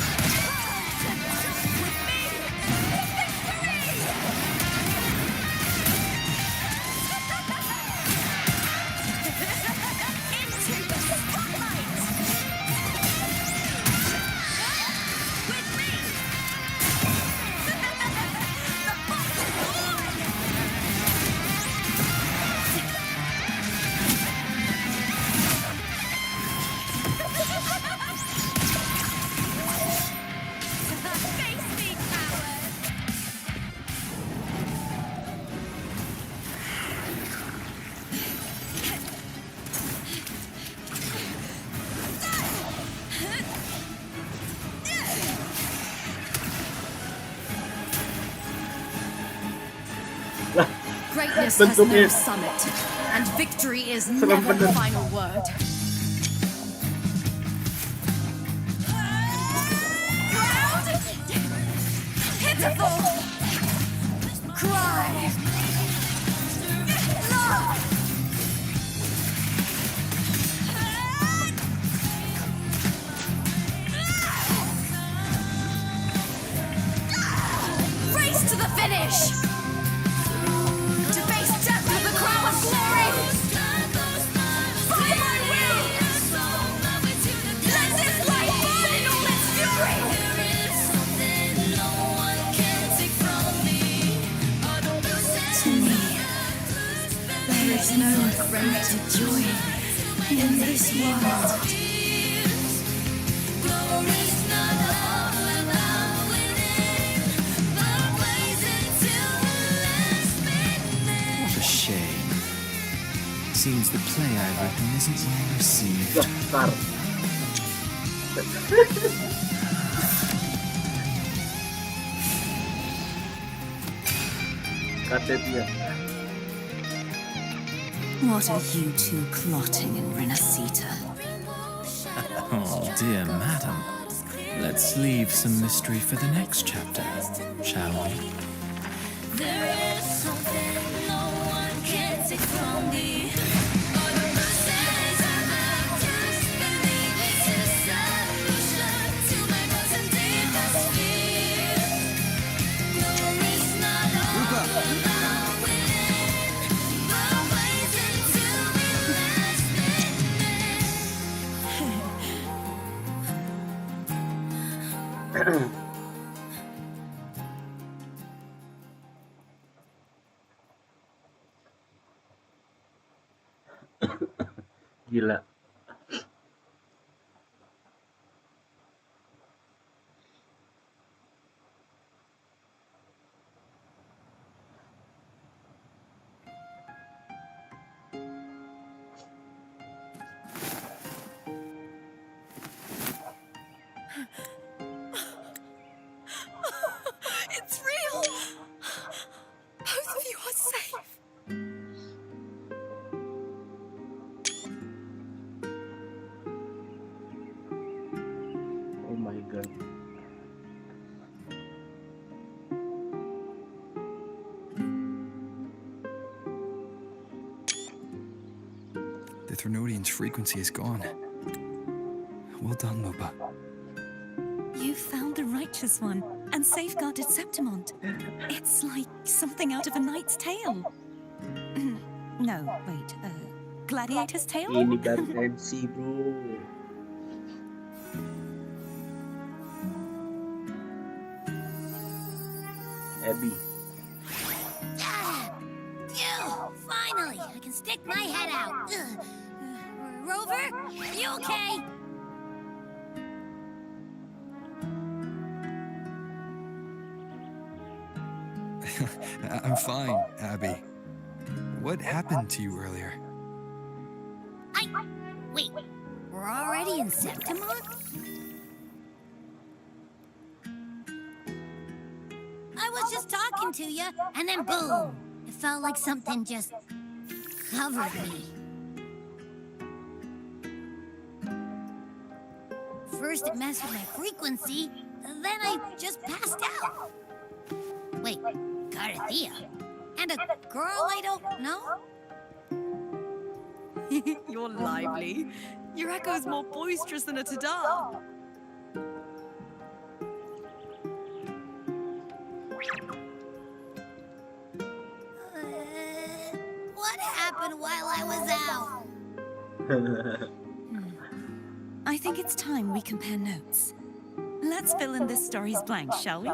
Greatness has no summit, and victory is never the final word. Pitiful! Cry! No! Race to the finish! To face death with the crown of glory! By my will! Let this life burn in all its fury! To me, there is no greater joy in this world. What a shame. Seems the play I've written isn't well received. Dasar. Kata dia. What are you two plotting in Renacita? Oh, dear madam. Let's leave some mystery for the next chapter, shall we? There is something no one can take from me. Gila. It's real! Both of you are safe! Oh my god. The Threnodian's frequency is gone. Well done, Lupa. You found the righteous one and safeguarded Septimont. It's like something out of a knight's tale. No, wait, gladiator's tale? Ini Gardensi, bro. Abby. Finally, I can stick my head out. Rover, you okay? I'm fine, Abby. What happened to you earlier? Wait, we're already in Septimont? I was just talking to you, and then boom! It felt like something just covered me. First it messed with my frequency, then I just passed out. Wait, Garthia? And a girl I don't know? You're lively. Your echo's more boisterous than a tada. What happened while I was out? I think it's time we compare notes. Let's fill in this story's blanks, shall we?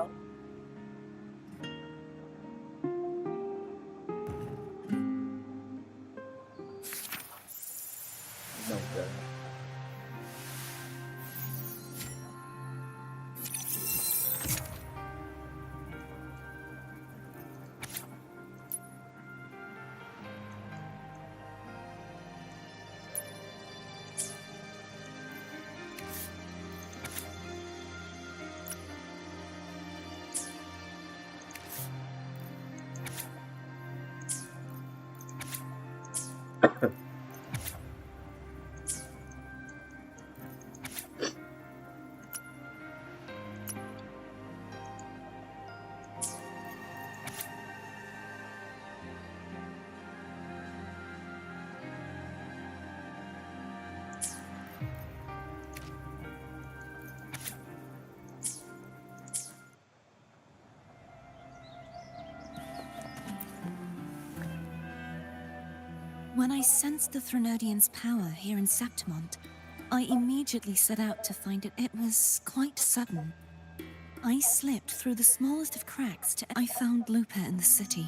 When I sensed the Threnodian's power here in Septimont, I immediately set out to find it. It was quite sudden. I slipped through the smallest of cracks I found Lupa in the city.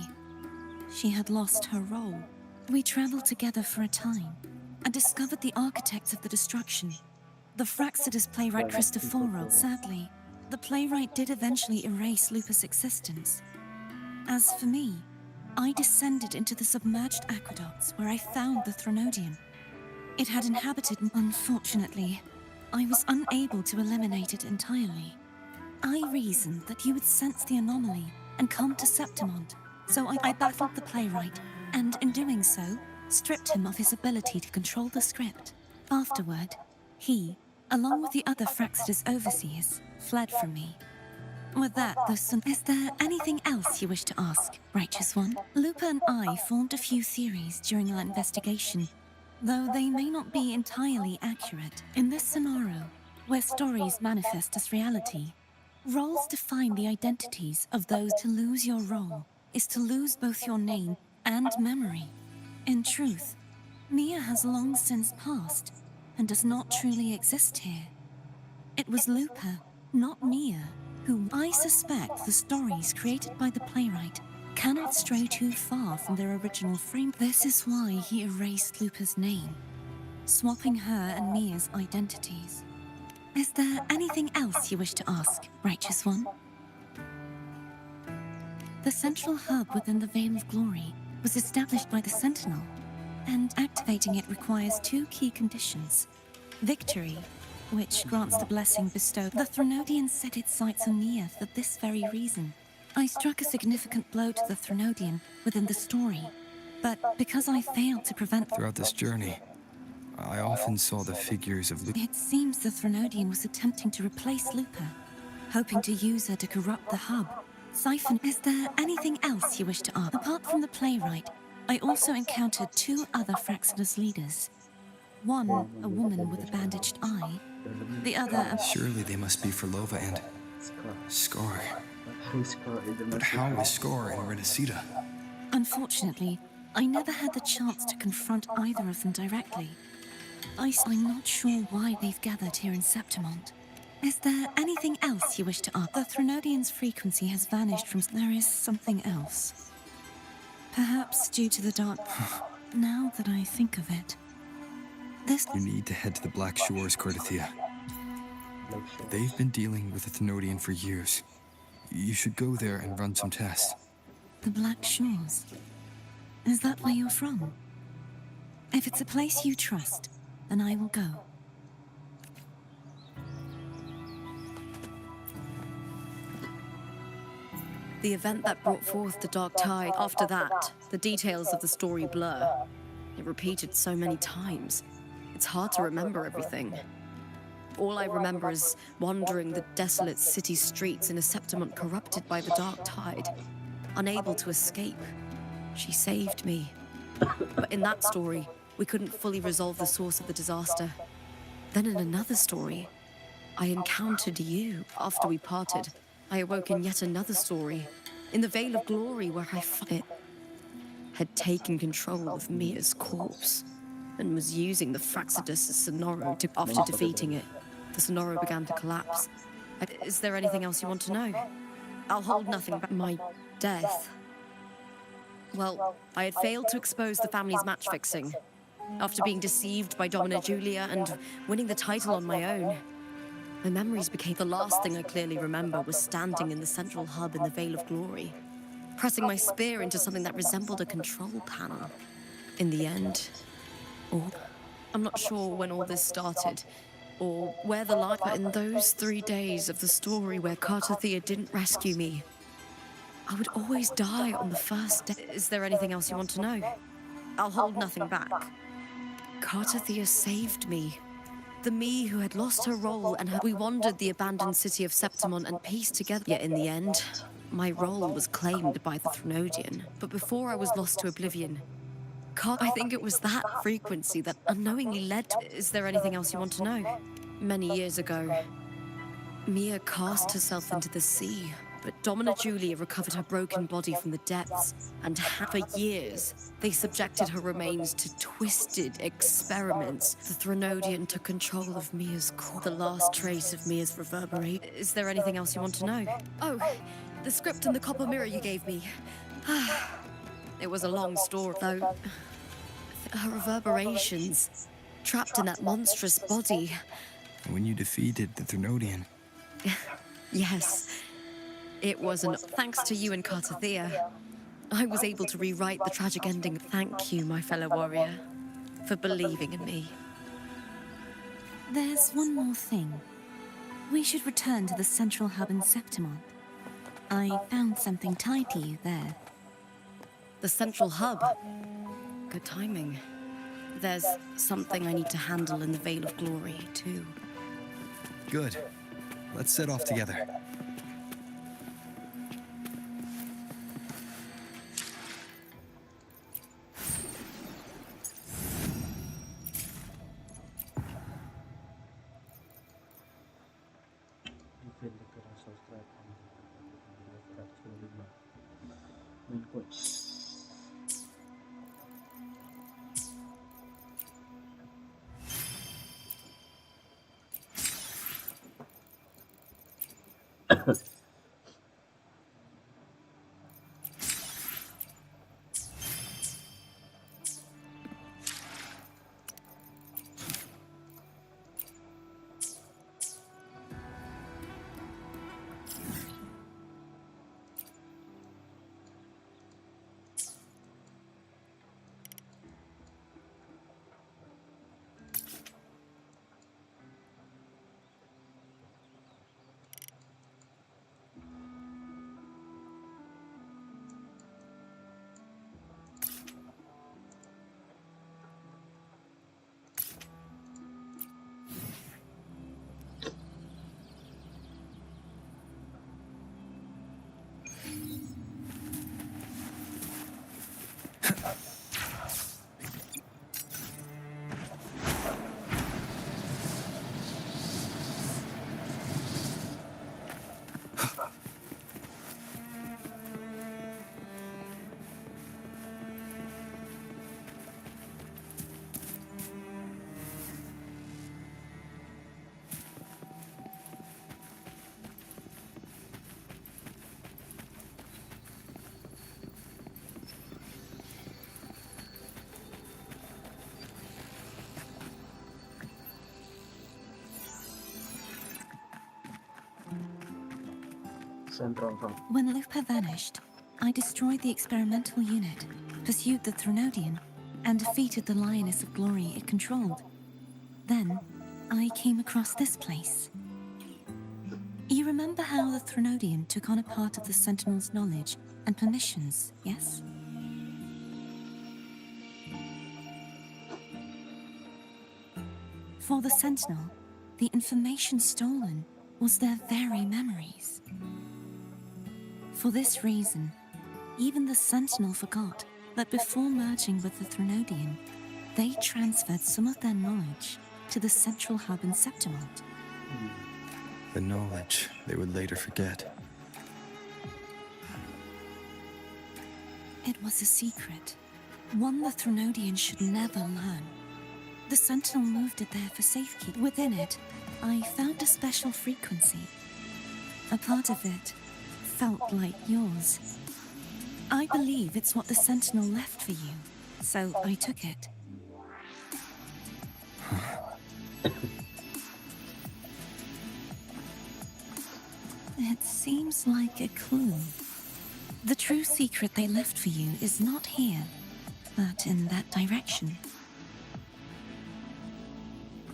She had lost her role. We traveled together for a time and discovered the architects of the destruction, the Fraxidus playwright Cristoforo. Sadly, the playwright did eventually erase Lupa's existence. As for me, I descended into the submerged aqueducts where I found the Threnodian. It had inhabited. Unfortunately, I was unable to eliminate it entirely. I reasoned that you would sense the anomaly and come to Septimont, so I battled the playwright, and in doing so, stripped him of his ability to control the script. Afterward, he, along with the other Fraxidus overseers, fled from me. With that, is there anything else you wish to ask, Righteous One? Lupa and I formed a few theories during our investigation, though they may not be entirely accurate. In this scenario, where stories manifest as reality, roles define the identities of those. To lose your role is to lose both your name and memory. In truth, Mia has long since passed and does not truly exist here. It was Lupa, not Mia, whom I suspect the stories created by the playwright cannot stray too far from their original frame. This is why he erased Lupa's name, swapping her and Mia's identities. Is there anything else you wish to ask, Righteous One? The central hub within the Veil of Glory was established by the Sentinel, and activating it requires two key conditions: victory, which grants the blessing bestowed. The Threnodian set its sights on Mia for this very reason. I struck a significant blow to the Threnodian within the story, but because I failed to prevent... Throughout this journey, I often saw the figures of It seems the Threnodian was attempting to replace Lupa, hoping to use her to corrupt the hub. Siphon, is there anything else you wish to ask? Apart from the playwright, I also encountered two other Fraxidus leaders. One, a woman with a bandaged eye. The other... Surely they must be Furlova and... Scar. But how is Scar in Renacida? Unfortunately, I never had the chance to confront either of them directly. I'm not sure why they've gathered here in Septimont. Is there anything else you wish to ask? The Threnodian's frequency has vanished from... There is something else. Perhaps due to the dark... Now that I think of it... You need to head to the Black Shores, Cordothea. They've been dealing with the Thenodian for years. You should go there and run some tests. The Black Shores? Is that where you're from? If it's a place you trust, then I will go. The event that brought forth the Dark Tide, after that, the details of the story blur. It repeated so many times. It's hard to remember everything. All I remember is wandering the desolate city streets in a Septimont corrupted by the Dark Tide. Unable to escape. She saved me. But in that story, we couldn't fully resolve the source of the disaster. Then in another story, I encountered you after we parted. I awoke in yet another story, in the Veil of Glory, where it had taken control of Mia's corpse and was using the Fraxidus Sonoro to. After defeating it, the Sonoro began to collapse. Is there anything else you want to know? I'll hold nothing back. My death. Well, I had failed to expose the family's match fixing. After being deceived by Domina Julia and winning the title on my own, my memories became. The last thing I clearly remember was standing in the central hub in the Veil of Glory, pressing my spear into something that resembled a control panel. In the end, I'm not sure when all this started, or where the line. But in those 3 days of the story where Cartathea didn't rescue me, I would always die on the first day. Is there anything else you want to know? I'll hold nothing back. Cartathea saved me. The me who had lost her role, and we wandered the abandoned city of Septimon and pieced together. Yet in the end, my role was claimed by the Threnodian. But before I was lost to oblivion, I think it was that frequency that unknowingly led to. Is there anything else you want to know? Many years ago, Mia cast herself into the sea, but Domina Julia recovered her broken body from the depths, and for years, they subjected her remains to twisted experiments. The Threnodian took control of Mia's core, the last trace of Mia's reverberate. Is there anything else you want to know? Oh, the script and the copper mirror you gave me. It was a long story, though. Her reverberations, trapped in that monstrous body. When you defeated the Threnodian. Yes. It wasn't. Thanks to you and Cartathea, I was able to rewrite the tragic ending. Thank you, my fellow warrior, for believing in me. There's one more thing. We should return to the central hub in Septimon. I found something tied to you there. The central hub? Good timing. There's something I need to handle in the Veil of Glory, too. Good. Let's set off together. When Lupa vanished, I destroyed the experimental unit, pursued the Threnodian, and defeated the Lioness of Glory it controlled. Then, I came across this place. You remember how the Threnodian took on a part of the Sentinel's knowledge and permissions, yes? For the Sentinel, the information stolen was their very memories. For this reason, even the Sentinel forgot that before merging with the Threnodian, they transferred some of their knowledge to the central hub in Septimont. The knowledge they would later forget. It was a secret, one the Threnodians should never learn. The Sentinel moved it there for safekeeping. Within it, I found a special frequency. A part of it felt like yours. I believe it's what the Sentinel left for you, so I took it. It seems like a clue. The true secret they left for you is not here, but in that direction.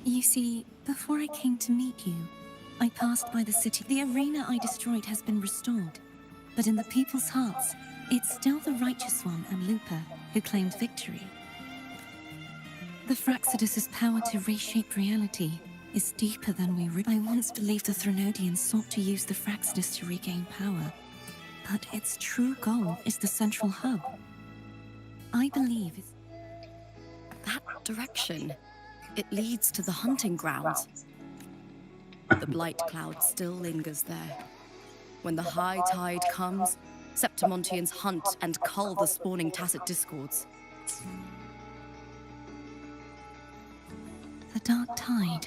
You see, before I came to meet you, I passed by the city. The arena I destroyed has been restored, but in the people's hearts, it's still the Righteous One and Lupa who claimed victory. The Fraxidus' power to reshape reality is deeper than we I once believed the Threnodians sought to use the Fraxidus to regain power, but its true goal is the central hub. I believe it's... That direction. It leads to the hunting grounds. The blight cloud still lingers there. When the high tide comes, Septimontians hunt and cull the spawning tacit discords. The dark tide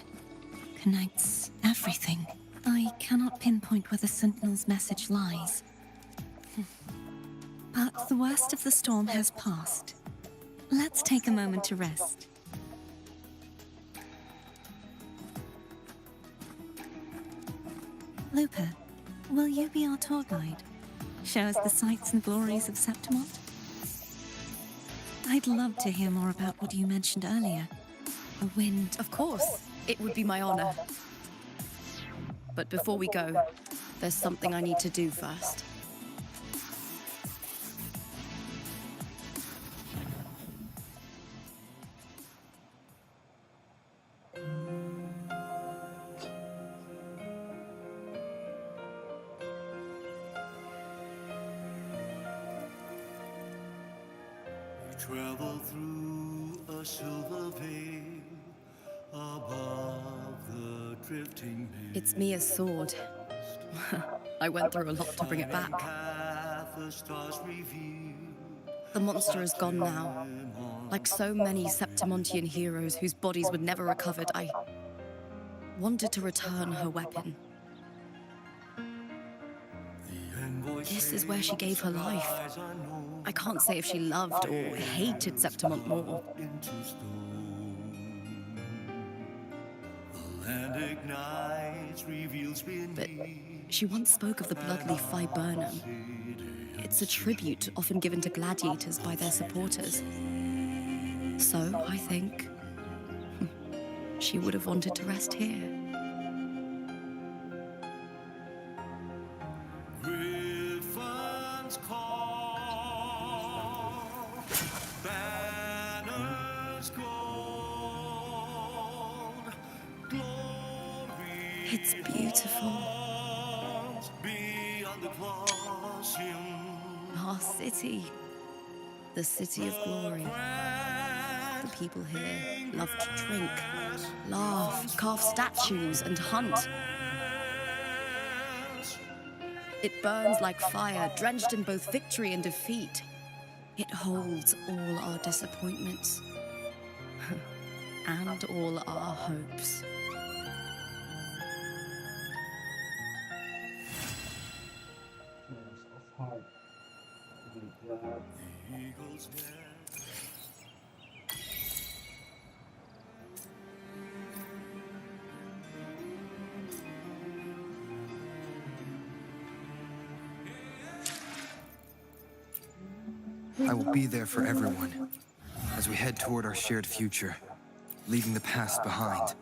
connects everything. I cannot pinpoint where the Sentinel's message lies. But the worst of the storm has passed. Let's take a moment to rest. Lupa, will you be our tour guide? Show us the sights and glories of Septimont? I'd love to hear more about what you mentioned earlier. The wind. Of course, it would be my honor. But before we go, there's something I need to do first. Travel through a silver veil above the drifting mist. It's Mia's sword. I went through a lot to bring it back. The monster is gone now. Like so many Septimontian heroes whose bodies were never recovered, I wanted to return her weapon. This is where she gave her life. I can't say if she loved or hated Septimont more. But she once spoke of the bloodleaf viburnum. It's a tribute often given to gladiators by their supporters. So, I think, she would have wanted to rest here. It's beautiful. Our city. The city of glory. The people here love to drink, laugh, carve statues, and hunt. It burns like fire, drenched in both victory and defeat. It holds all our disappointments. And all our hopes. I will be there for everyone as we head toward our shared future, leaving the past behind.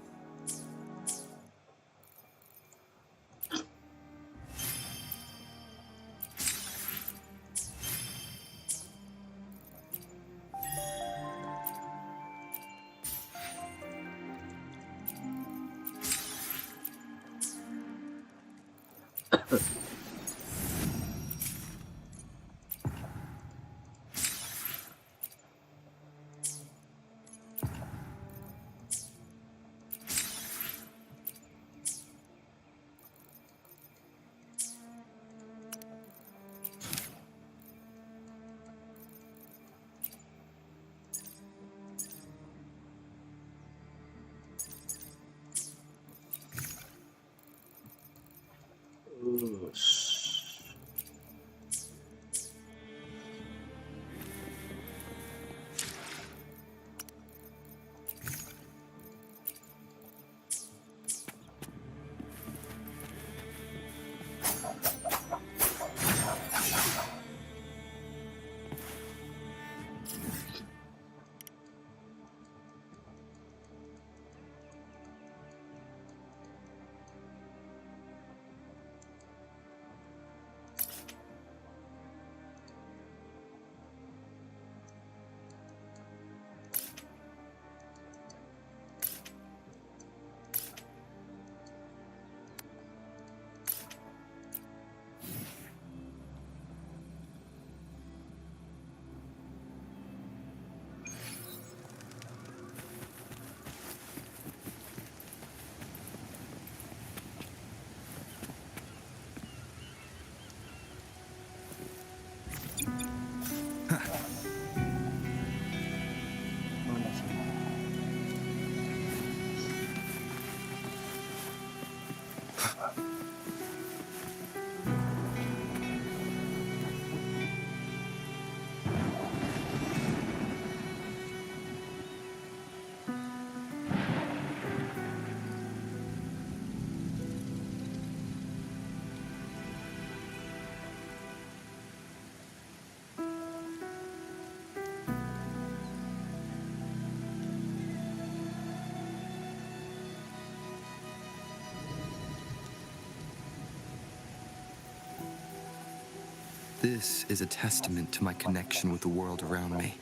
This is a testament to my connection with the world around me,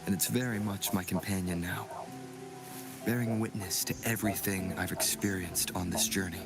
and it's very much my companion now, bearing witness to everything I've experienced on this journey.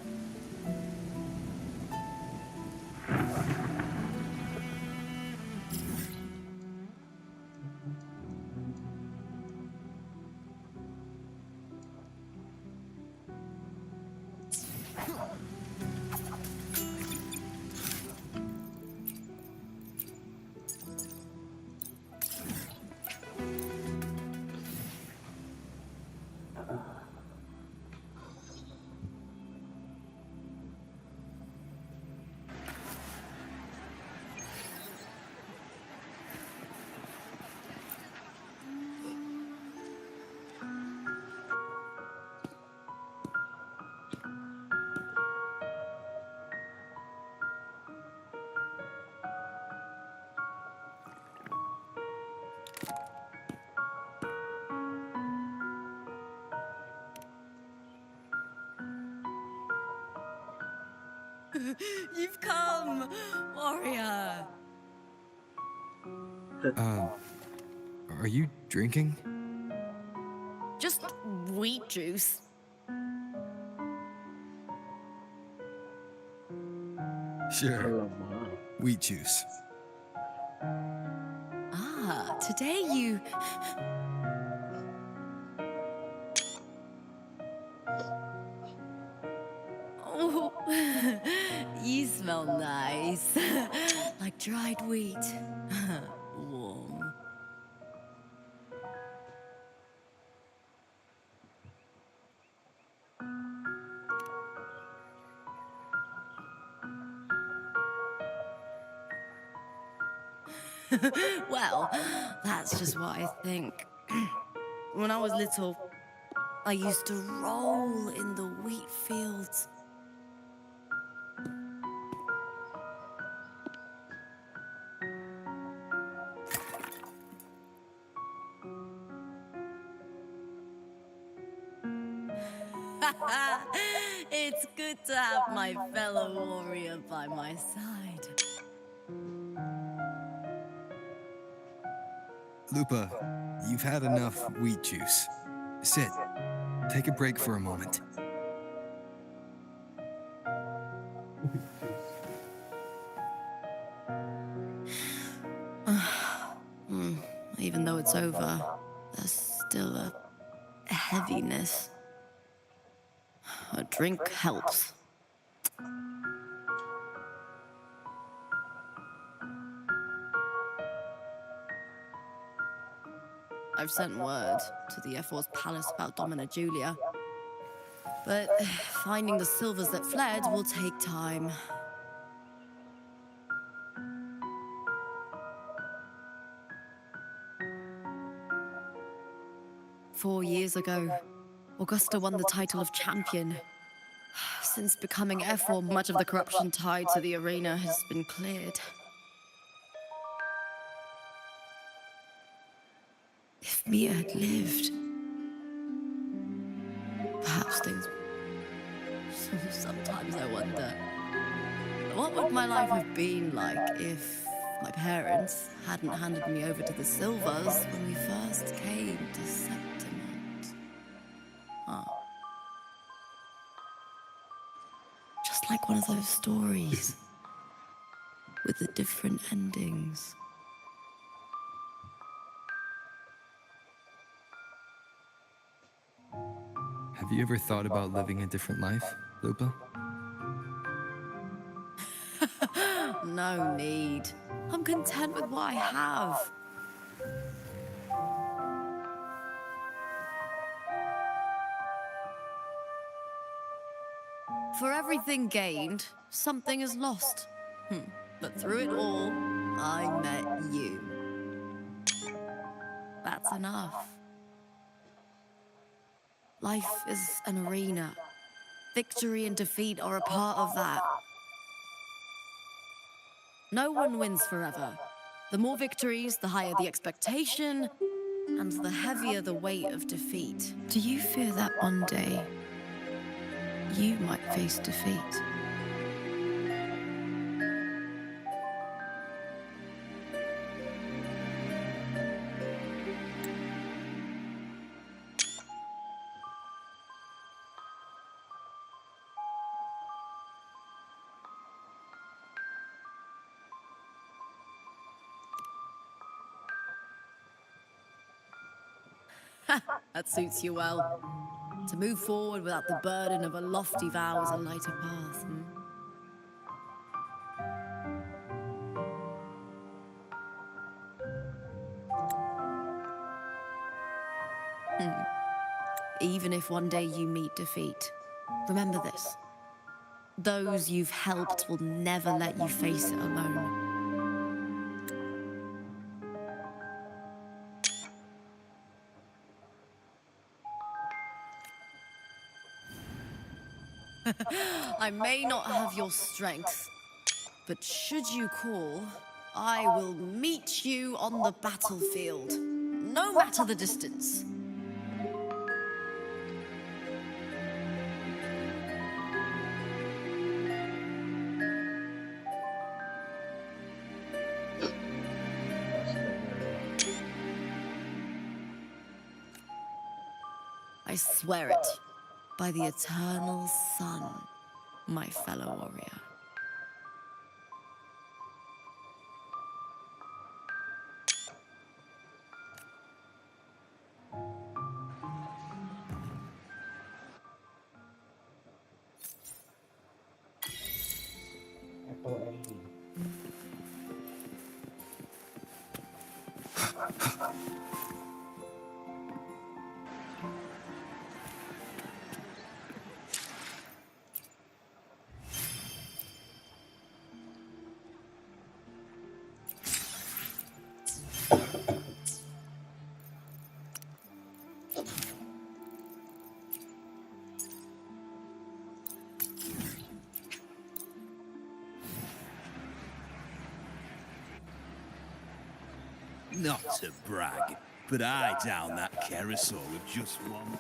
You've come, warrior. Are you drinking? Just wheat juice. Sure. Wheat juice. Ah, today you... Oh, you smell nice. Like dried wheat. Warm. Well, that's just what I think. When I was little, I used to roll in the wheat fields. It's good to have my fellow warrior by my side. Lupa, you've had enough wheat juice. Sit. Take a break for a moment. Even though it's over, there's still a heaviness. A drink helps. I've sent word to the F4's palace about Domina Julia. But finding the silvers that fled will take time. Four years ago, Augusta won the title of champion. Since becoming F4, much of the corruption tied to the arena has been cleared. If Mia had lived, perhaps things... Sometimes I wonder, what would my life have been like if my parents hadn't handed me over to the Silvers when we first came to Septimont? Oh. Just like one of those stories with the different endings. Have you ever thought about living a different life, Lupa? No need. I'm content with what I have. For everything gained, something is lost. But through it all, I met you. That's enough. Life is an arena. Victory and defeat are a part of that. No one wins forever. The more victories, the higher the expectation, and the heavier the weight of defeat. Do you fear that one day you might face defeat? That suits you well. To move forward without the burden of a lofty vow is a lighter path. Even if one day you meet defeat, remember this. Those you've helped will never let you face it alone. I may not have your strength, but should you call, I will meet you on the battlefield, no matter the distance. I swear it, by the eternal sun, my fellow warrior. Apple ending. Not to brag, but I down that carousel with just one.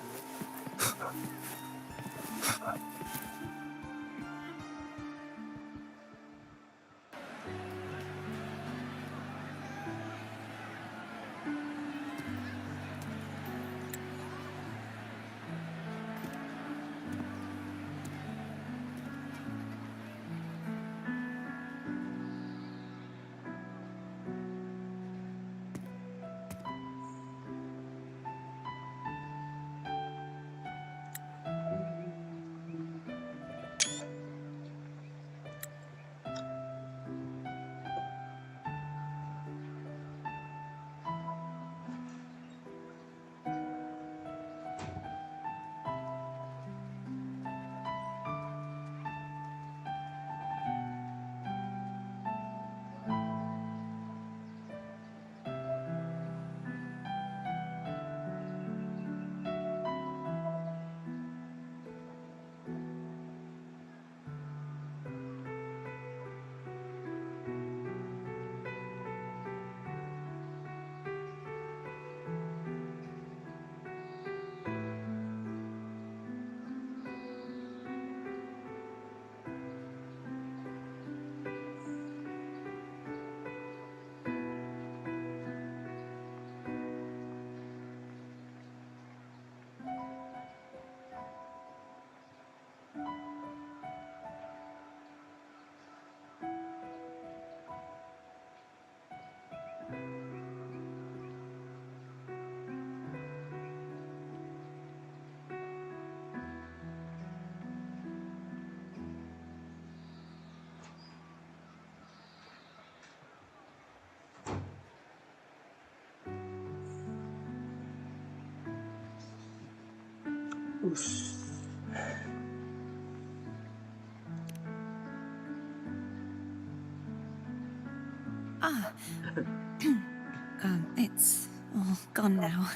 Ah. It's all gone now.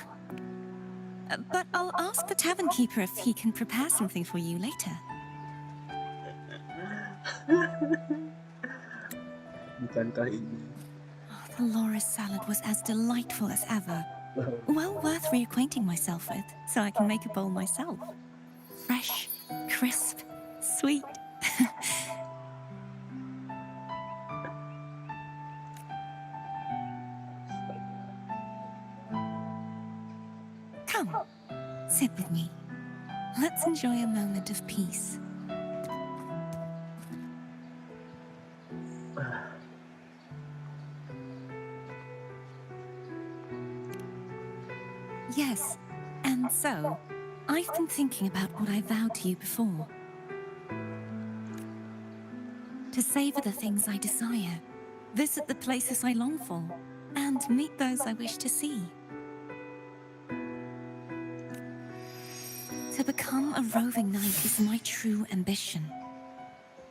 But I'll ask the tavern keeper if he can prepare something for you later. Bukankah ini? The Loris salad was as delightful as ever. Well worth reacquainting myself with, so I can make a bowl myself. Fresh, crisp, sweet. Come, sit with me. Let's enjoy a moment of peace. Yes, And so, I've been thinking about what I vowed to you before. To savor the things I desire, visit the places I long for, and meet those I wish to see. To become a roving knight is my true ambition.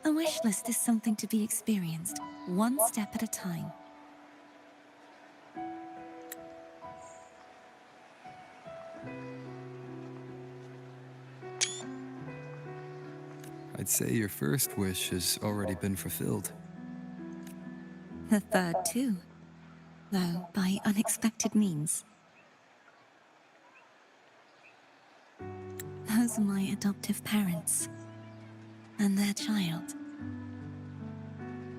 A wish list is something to be experienced, one step at a time. I'd say your first wish has already been fulfilled. The third too, though by unexpected means. Those are my adoptive parents, and their child.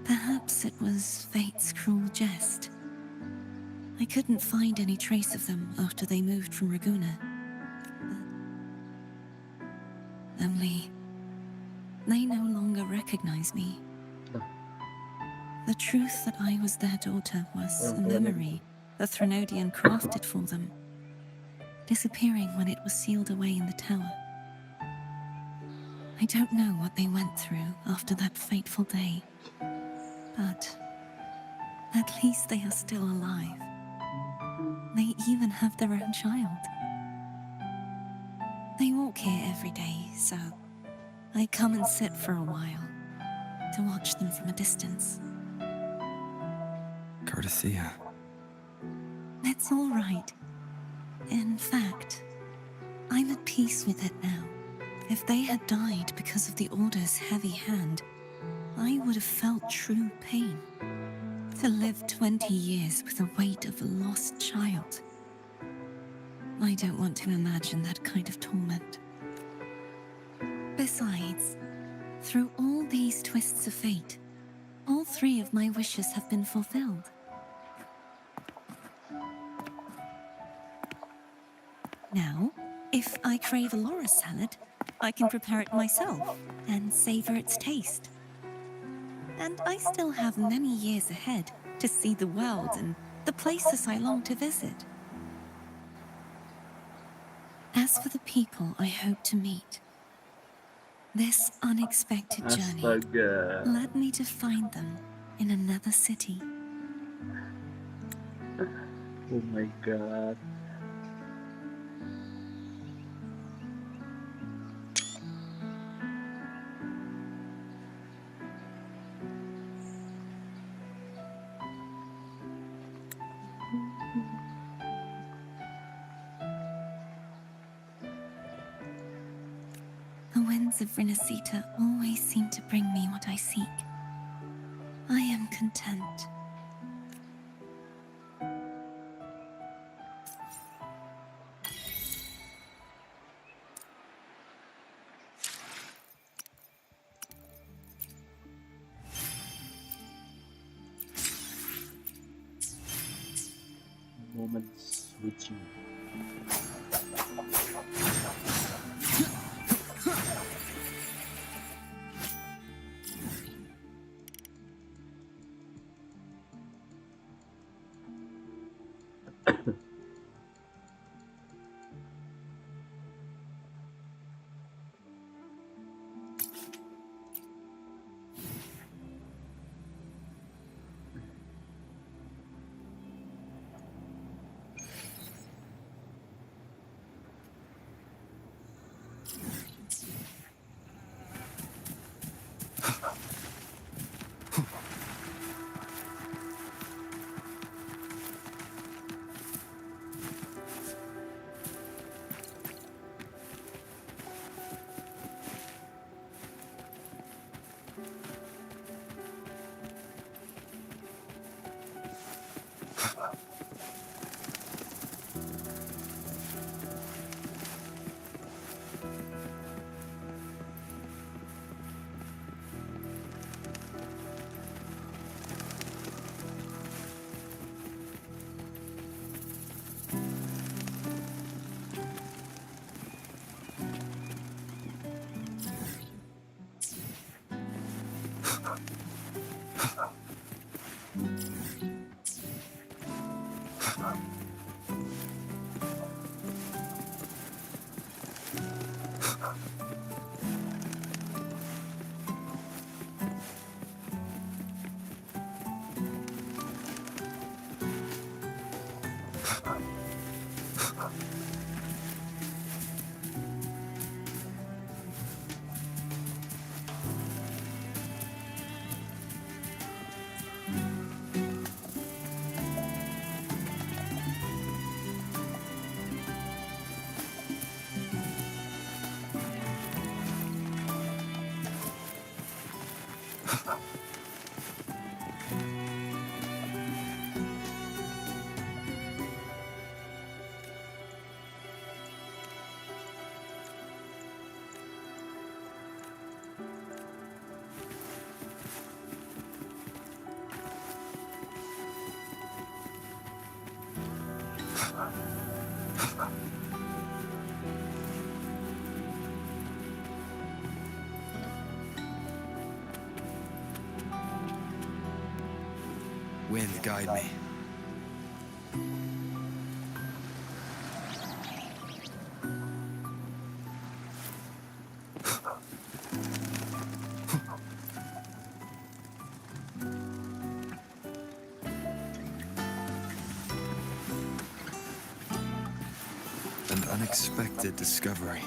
Perhaps it was fate's cruel jest. I couldn't find any trace of them after they moved from Raguna. Only, they no longer recognize me. The truth that I was their daughter was a memory the Threnodian crafted for them, disappearing when it was sealed away in the tower. I don't know what they went through after that fateful day, but at least they are still alive. They even have their own child. They walk here every day, so I come and sit for a while to watch them from a distance. Cardathia. It's all right. In fact, I'm at peace with it now. If they had died because of the Order's heavy hand, I would have felt true pain. To live 20 years with the weight of a lost child. I don't want to imagine that kind of torment. Besides, through all these twists of fate, all three of my wishes have been fulfilled. Now, if I crave a Laura salad, I can prepare it myself and savor its taste. And I still have many years ahead to see the world and the places I long to visit. As for the people I hope to meet, this unexpected journey Astaga. led me to find them in another city. Oh my god. The winds of Rinasita always seem to bring me what I seek. I am content. Moments with you. Wind, guide me. An unexpected discovery.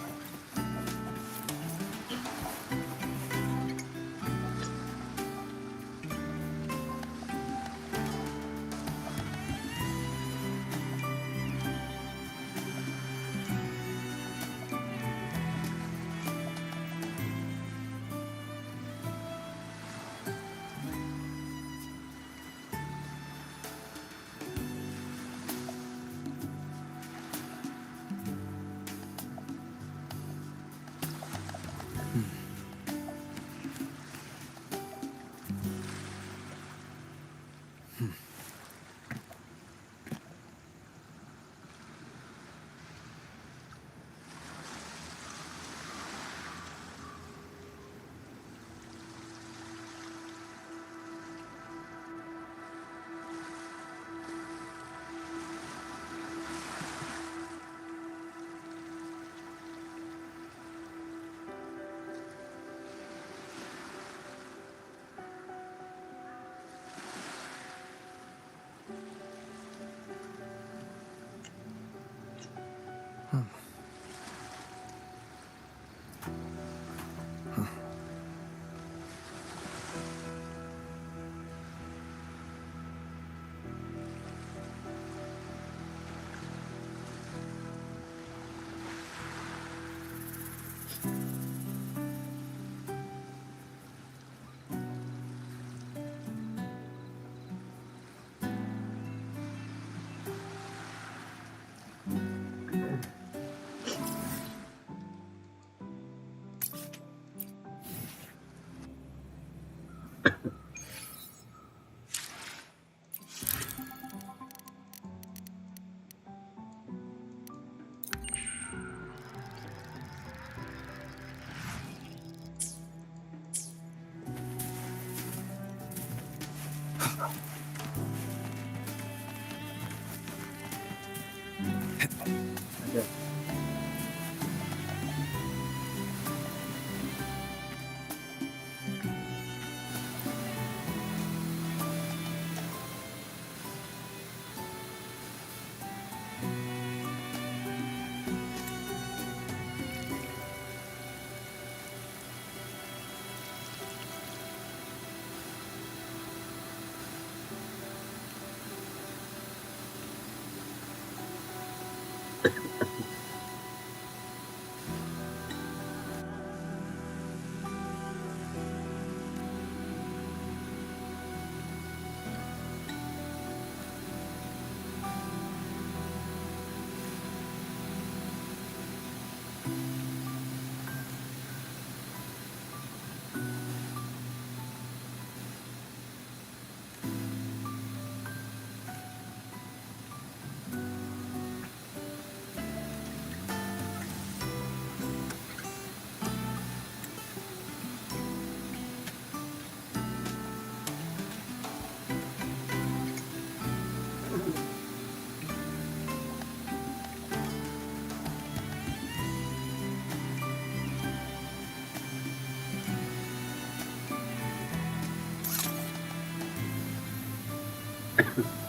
Ada.